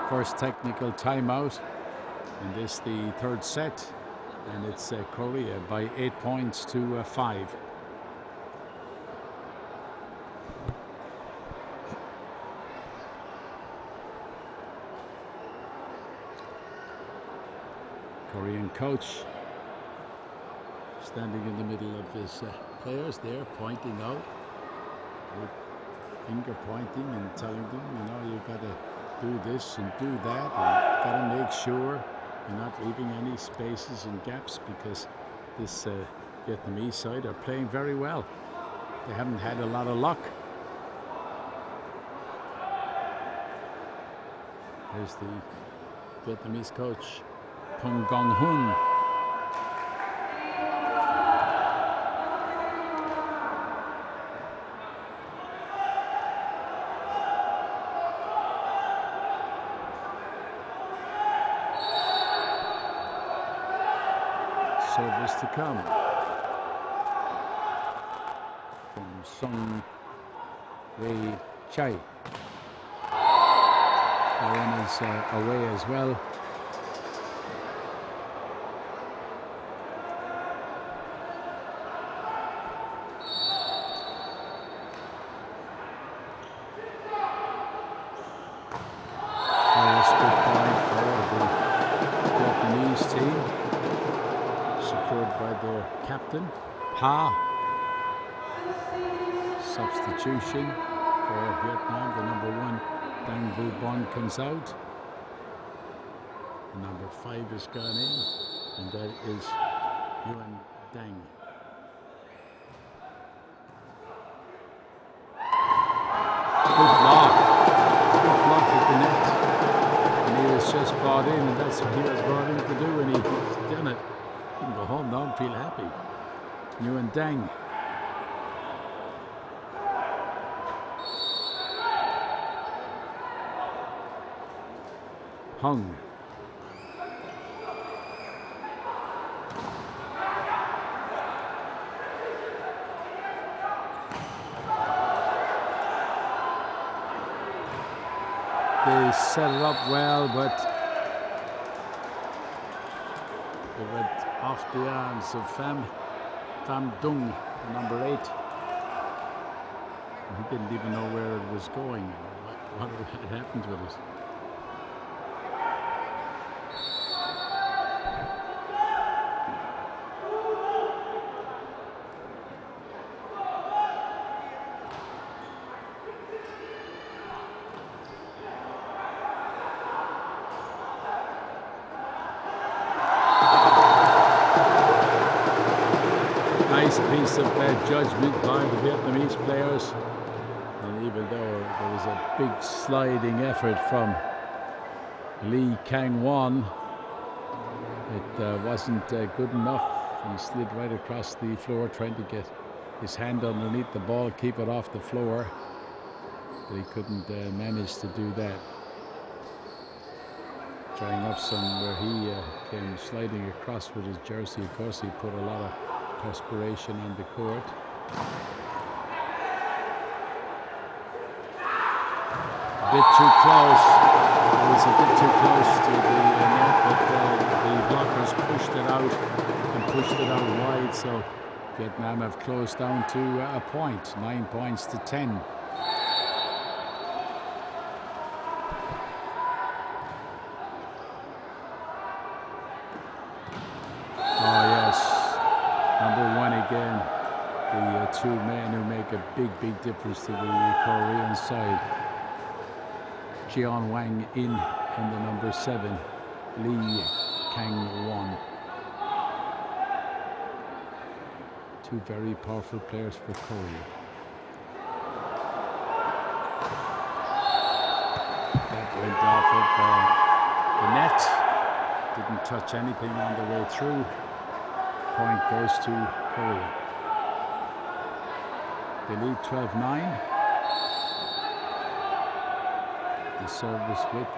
Speaker 1: first technical timeout, and this the third set, and it's Korea by 8 points to 5. Korean coach standing in the middle of his players there, pointing out. Finger pointing and telling them, you know, you got to do this and do that, and got to make sure you're not leaving any spaces and gaps, because this Vietnamese side are playing very well. They haven't had a lot of luck. There's the Vietnamese coach, Phung Gong Hun. Service to come from Song Wei Chai. One is away as well. Nice good point for the Japanese team. Secured by their captain, Pa. Substitution for Vietnam. The number 1, Dang Vu Bon, comes out. The number 5 is gone in, and that is Nguồn Dang. Good block. Good block at the net. And he was just brought in, and that's what he was brought in to do, and he's done it. You can go home now and feel happy. Nguồn Dang. Hung. They set it up well, but it went off the arms of Pham Dung, number 8. He didn't even know where it was going, what had happened with it. Nice piece of judgment by the Vietnamese players, and even though there was a big sliding effort from Lee Kang Won, it wasn't good enough. He slid right across the floor trying to get his hand underneath the ball, keep it off the floor, but he couldn't manage to do that. Trying up some where he came sliding across with his jersey. Of course, he put a lot of perspiration on the court. A bit too close. It was a bit too close to the net, but the blockers pushed it out and pushed it out so Vietnam have closed down to a point, 9 points to 10. Oh yes, number 1 again. The two men who make a big difference to the Korean side. Jeon Wang In and the number 7, Lee Kang-won. Two very powerful players for Korea. That went off of the net. Didn't touch anything on the way through. Point goes to Korea. They lead 12-9. The service with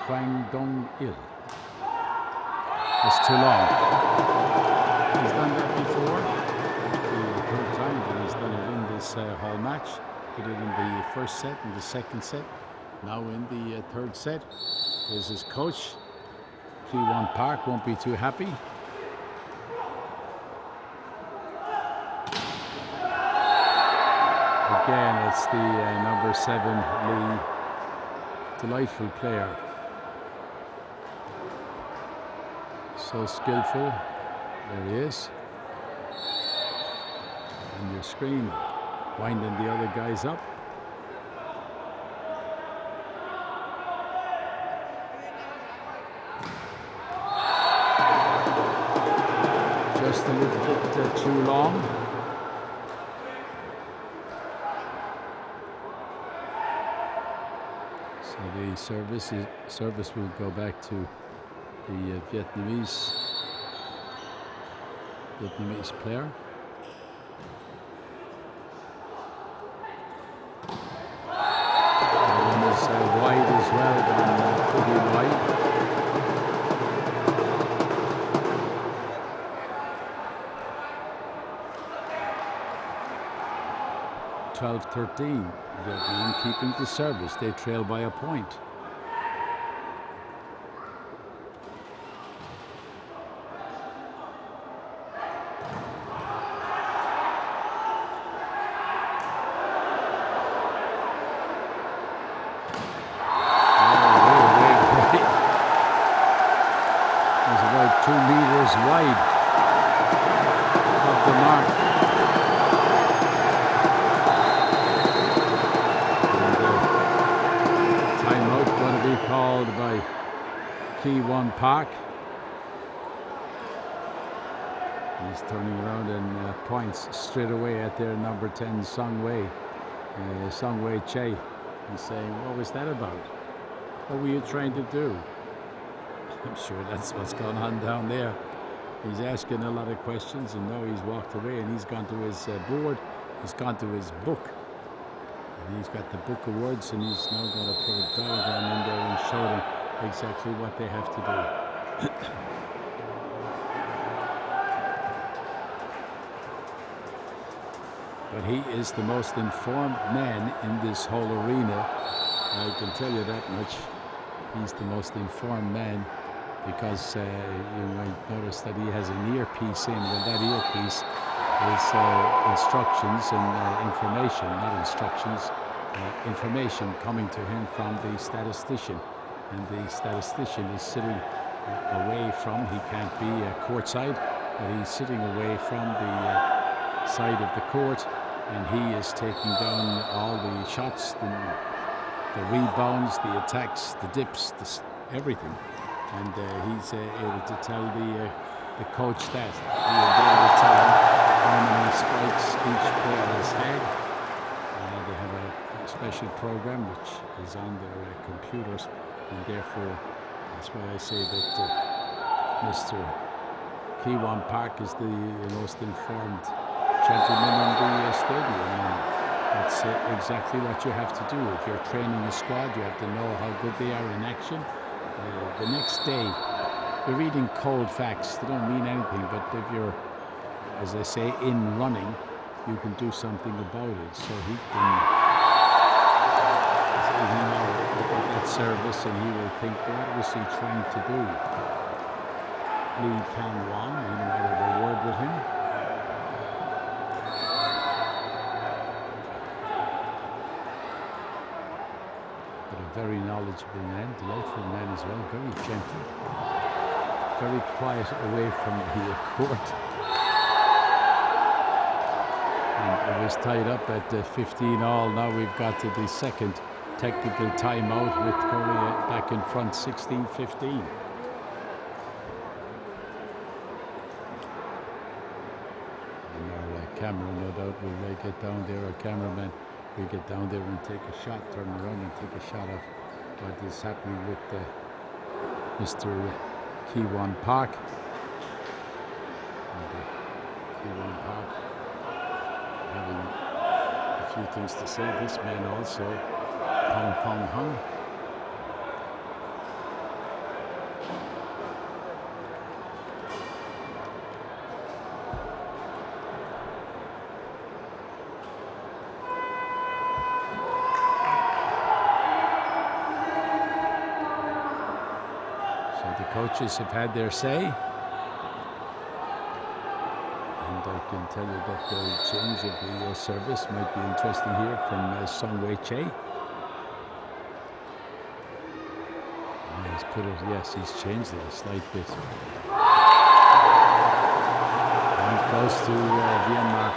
Speaker 1: Hwang Dong-il. It's too long. He's done that before. The third time that he's done it in this whole match. He did it in the first set and the second set. Now in the third set. Here's his coach. Ki-won Park won't be too happy. Again, it's the number 7, Lee. Delightful player. So skillful. There he is. And your screen, winding the other guys up. Just a little bit too long. So the service will go back to the Vietnamese player. That one is wide as well, gone pretty wide. 12-13. Vietnam keeping the service. They trail by a point. About 2 meters wide of the mark. And timeout going to be called by Ki-won Park. He's turning around and points straight away at their number 10 Sung Wei Che. He's saying, what was that about? What were you trying to do? I'm sure that's what's going on down there. He's asking a lot of questions, and now he's walked away and he's gone to his board. He's gone to his book. And he's got the book of words, and he's now going to put a diagram in there and show them exactly what they have to do. But he is the most informed man in this whole arena. I can tell you that much. He's the most informed man. Because you might notice that he has an earpiece in, and that earpiece is instructions and information, not instructions, information coming to him from the statistician. And the statistician is sitting away from, he can't be courtside, but he's sitting away from the side of the court, and he is taking down all the shots, the rebounds, the attacks, the dips, everything. And he's able to tell the coach that. He'll be able to tell him how many spikes each player has had. They have a special program which is on their computers, and therefore that's why I say that Mr. Ki-won Park is the most informed gentleman in the stadium. And that's exactly what you have to do. If you're training a squad, you have to know how good they are in action. The next day, you're reading cold facts. They don't mean anything, but if you're, as they say, in running, you can do something about it. So he can look at that service and he will think, what was he trying to do? Lee Kang Wan. You might have a word with him. But a very knowledgeable man, delightful man as well, very gentle, very quiet away from the court. And it was tied up at 15-all. Now we've got to the second technical timeout with Korea back in front, 16-15. Camera, no doubt, will get down there. Our cameraman will get down there and take a shot, turn around and take a shot of what is happening with Mr. Kiwon Park. Kiwon Park having a few things to say. This man also, Pong Pong Hung. Coaches have had their say, and I can tell you that the change of the service might be interesting here from Song Wei Che. He's put it, yes, he's changed it a slight bit. Point goes to Myanmar.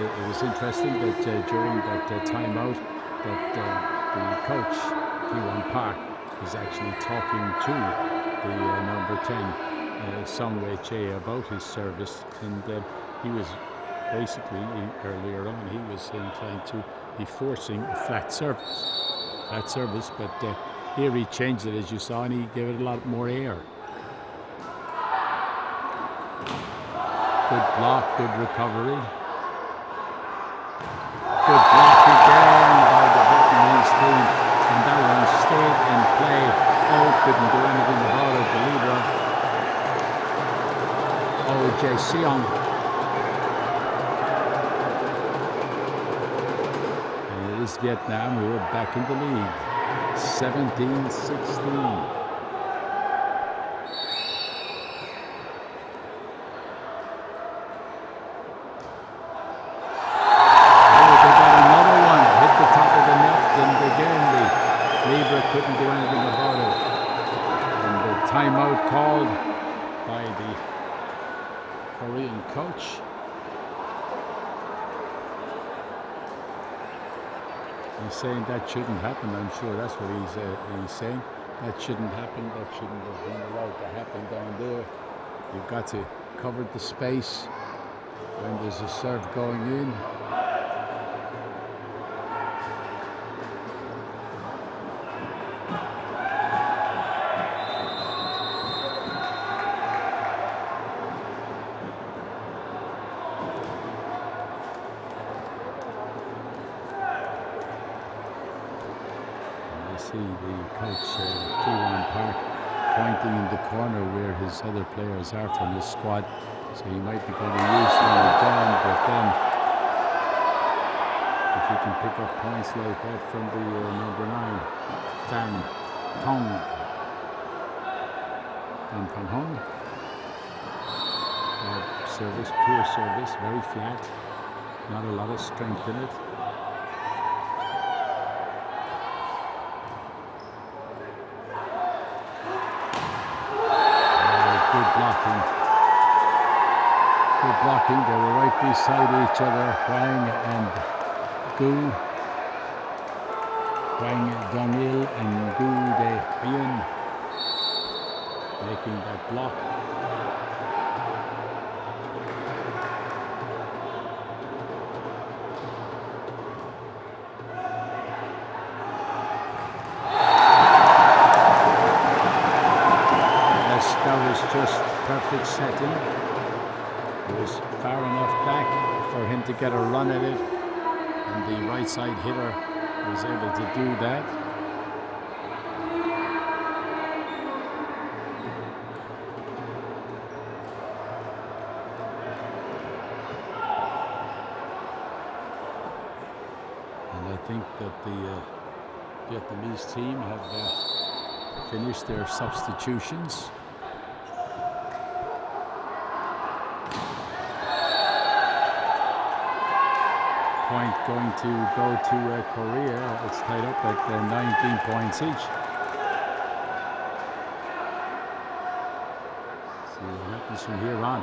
Speaker 1: It was interesting that during that timeout that the coach, Kiwon Park, is actually talking to the number 10, Song Wei Che, about his service, and he was basically, earlier on, he was inclined to be forcing a flat service, but here he changed it, as you saw, and he gave it a lot more air. Good block, good recovery. Good block again by the Vietnamese team, and that one stayed in play. Oh, couldn't do anything about it, the leader. Oh, Jae Seong. And it is Vietnam who are back in the lead. 17-16. Oh, they got another one. Hit the top of the net, and again the leader couldn't do anything about it. Timeout called by the Korean coach. He's saying that shouldn't happen. I'm sure that's what he's saying. That shouldn't happen. That shouldn't have been allowed to happen down there. You've got to cover the space when there's a serve going in. See the coach, Kiwon Park, pointing in the corner where his other players are from his squad. So he might be going to use them again, but then if he can pick up points like that from the number 9, Fan Tong Hong. Service, pure service, very flat, not a lot of strength in it. Good blocking. They were right beside each other, Hwang and Gu. Hwang Dong-il and Gu De-hyun making that block. That was just perfect setting. It was far enough back for him to get a run at it, and the right side hitter was able to do that. And I think that the Vietnamese team have finished their substitutions. point going to go to Korea. It's tied up at 19 points each. See what happens from here on.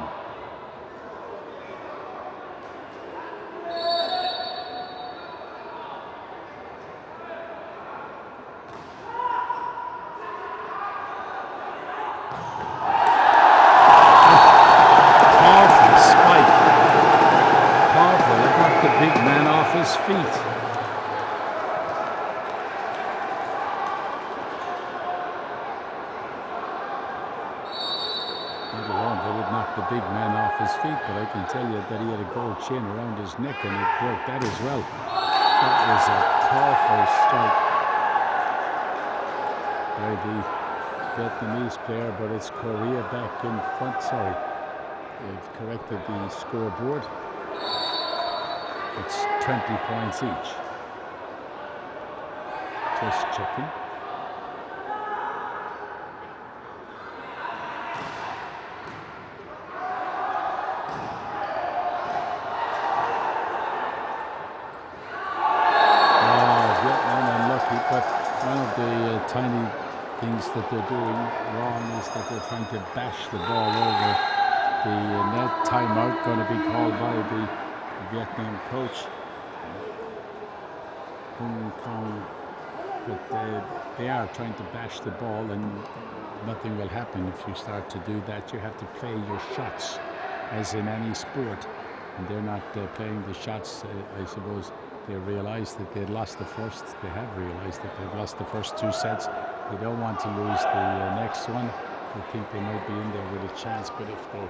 Speaker 1: Feet. Not alone, they would knock the big man off his feet, but I can tell you that he had a gold chain around his neck and it broke that as well. That was a powerful strike by the Vietnamese player, but it's Korea back in front. Sorry, they've corrected the scoreboard. It's 20 points each. Just checking. Vietnam unlucky, but one of the tiny things that they're doing wrong is that they're trying to bash the ball over the net. Timeout going to be called by the Vietnam coach, Hong Kong, but they are trying to bash the ball and nothing will happen if you start to do that. You have to play your shots as in any sport, and they're not playing the shots. I suppose they realize that they lost the first. They have realized that they've lost the first two sets. They don't want to lose the next one. They think they might be in there with a chance, but if they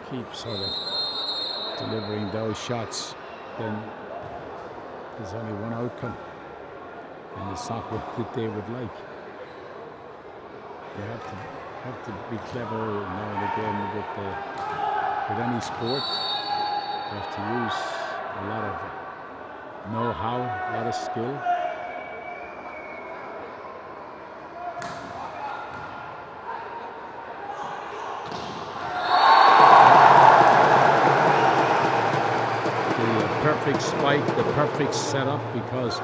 Speaker 1: keep sort of delivering those shots, then there's only one outcome, and it's not what that they would like. You have to be clever now and again with any sport. You have to use a lot of know-how, a lot of skill. Perfect spike, the perfect setup, because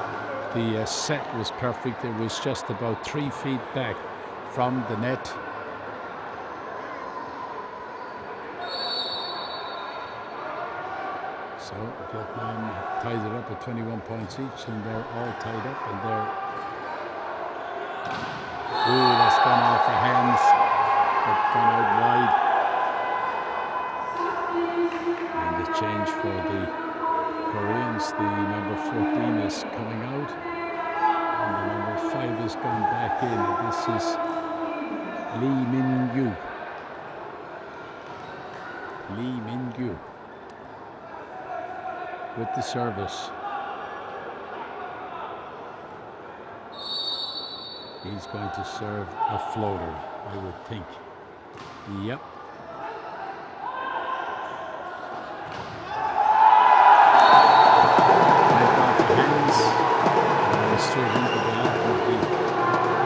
Speaker 1: the set was perfect. It was just about 3 feet back from the net. So Vietnam ties it up at 21 points each, and they're all tied up, and they're... Ooh, that's gone off the hands. That's gone out wide. And the change for the Koreans, the number 14 is coming out, and the number 5 is going back in, and this is Lee Min-gyu. Lee Min-gyu with the service. He's going to serve a floater, I would think. Yep. Straight into the lap of the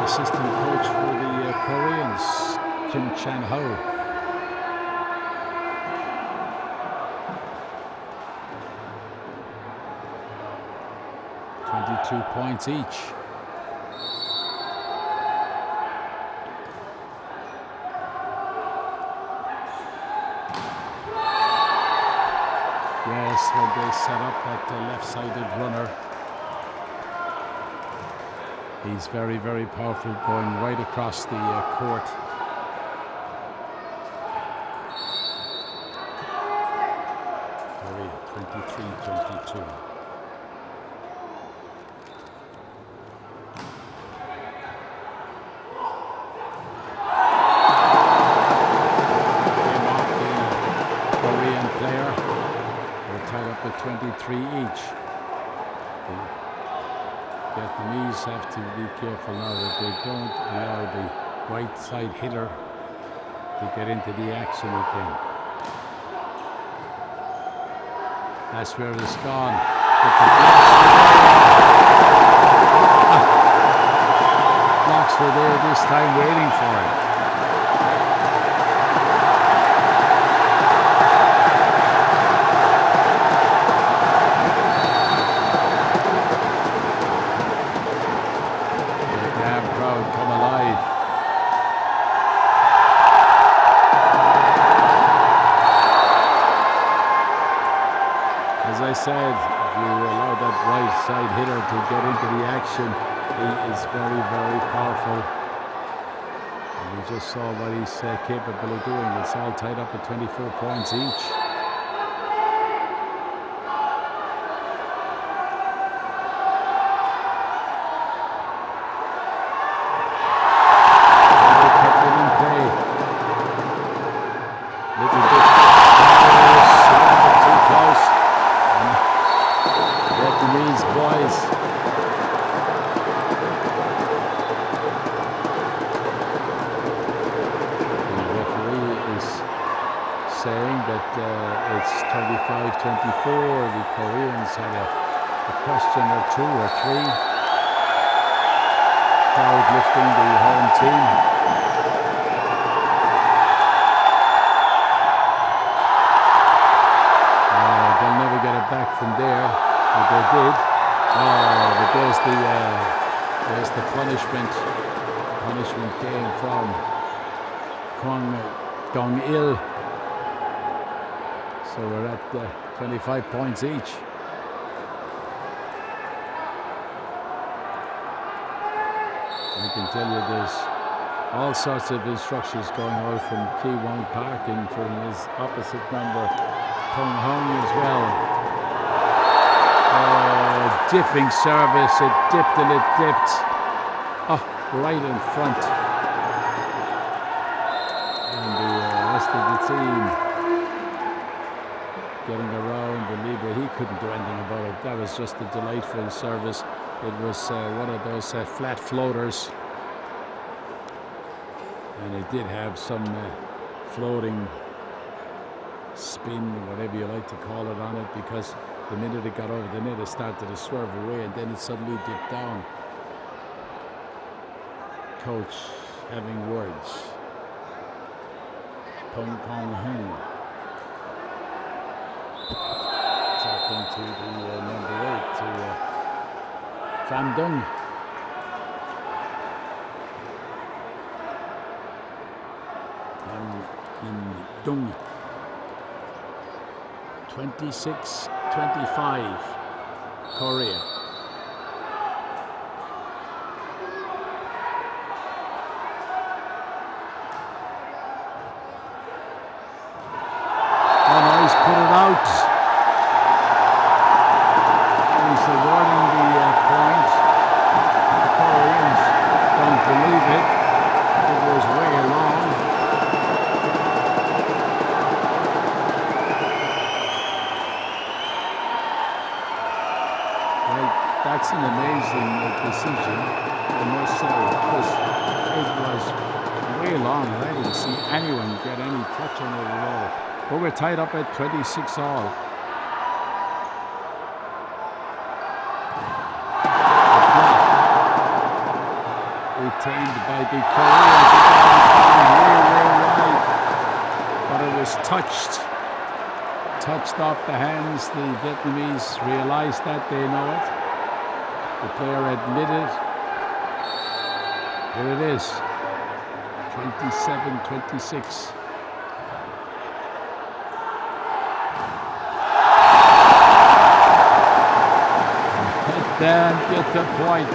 Speaker 1: assistant coach for the Koreans, Kim Chan-ho. $22 points each. Yes, when they set up that left-sided runner, he's very, very powerful, going right across the court. Korea, 23-22. Came off the Korean player. They're tied up at 23 each. Vietnamese have to be careful now that they don't allow the right side hitter to get into the action again. That's where it's gone. But the blocks were there this time waiting for it. inside hitter to get into the action. He is very, very powerful. And we just saw what he's capable of doing. It's all tied up at 24 points each. Saying that it's 25-24. The Koreans had a question or two or three. Crowd lifting the home team. They'll never get it back from there, but they did. But there's the punishment. Punishment came from Kwang Dong-il. So we're at 25 points each. I can tell you there's all sorts of instructions going out from Ki-Wong Park and from his opposite number, Tong Hong as well. Oh, dipping service. It dipped and it dipped. Oh, right in front. And the rest of the team getting around the leader. He couldn't do anything about it. That was just a delightful service. It was one of those flat floaters. And it did have some floating spin, whatever you like to call it, on it, because the minute it got over the net, it started to swerve away and then it suddenly dipped down. Coach having words. Pong Kong Hung. Talking to the number 8, to Pham Dung. Pham Dung. 26-25, Korea. Oh no, he's put it out. He's awarding the point. The Koreans don't believe it. It was way long. Well, that's an amazing decision, I must say, because it was way long and I didn't see anyone get any touch on it at all. But we're tied up at 26 all. Retained by the Koreans, way wide, but it was touched off the hands. The Vietnamese realized that, they know it. The player admitted. Here it is, 27-26. Then get the point,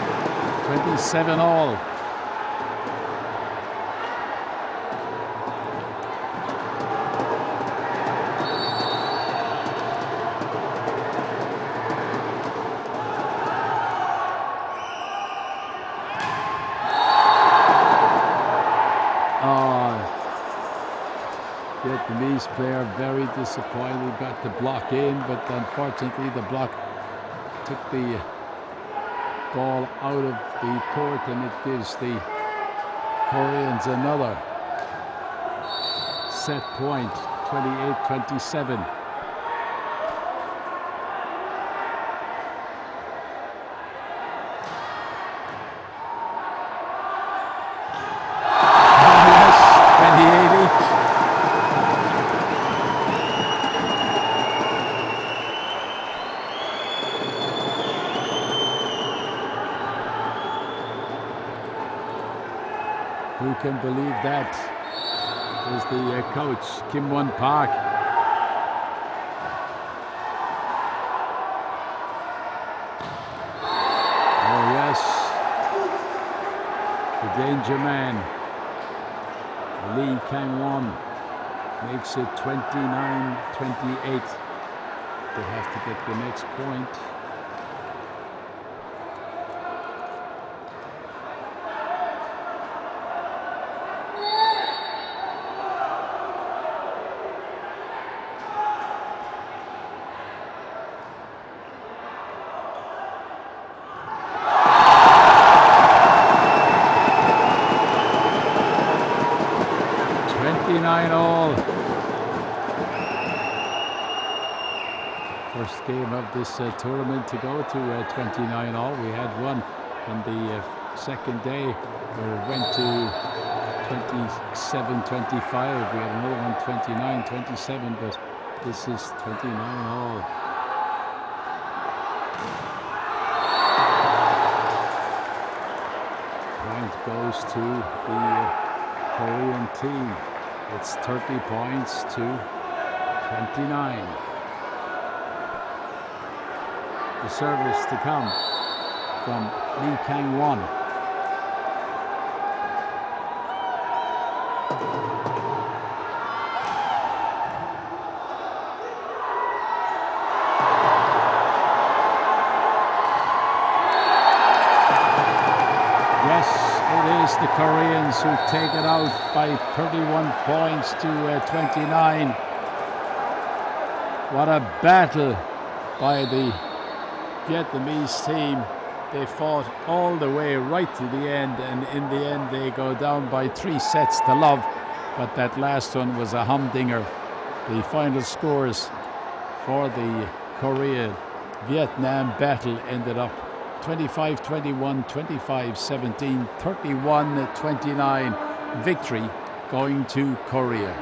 Speaker 1: 27 all. Vietnamese player very disappointed, got the block in, but unfortunately the block took the ball out of the court and it gives the Koreans another set point, 28-27. Who can believe that? Is the coach, Kim Won Park. danger man. Lee Kang-won makes it 29-28. They have to get the next point. All. First game of this tournament to go to 29 all. We had one in the second day where it went to 27-25. We had another one 29-27, but this is 29 all. Point goes to the Korean team. It's 30 points to 29. The service to come from Lee Kang-won. The Koreans who take it out by 31 points to 29. What a battle by the Vietnamese team. They fought all the way right to the end, and in the end they go down by 3-0. But that last one was a humdinger. The final scores for the Korea-Vietnam battle ended up 25-21, 25-17, 31-29 victory going to Korea.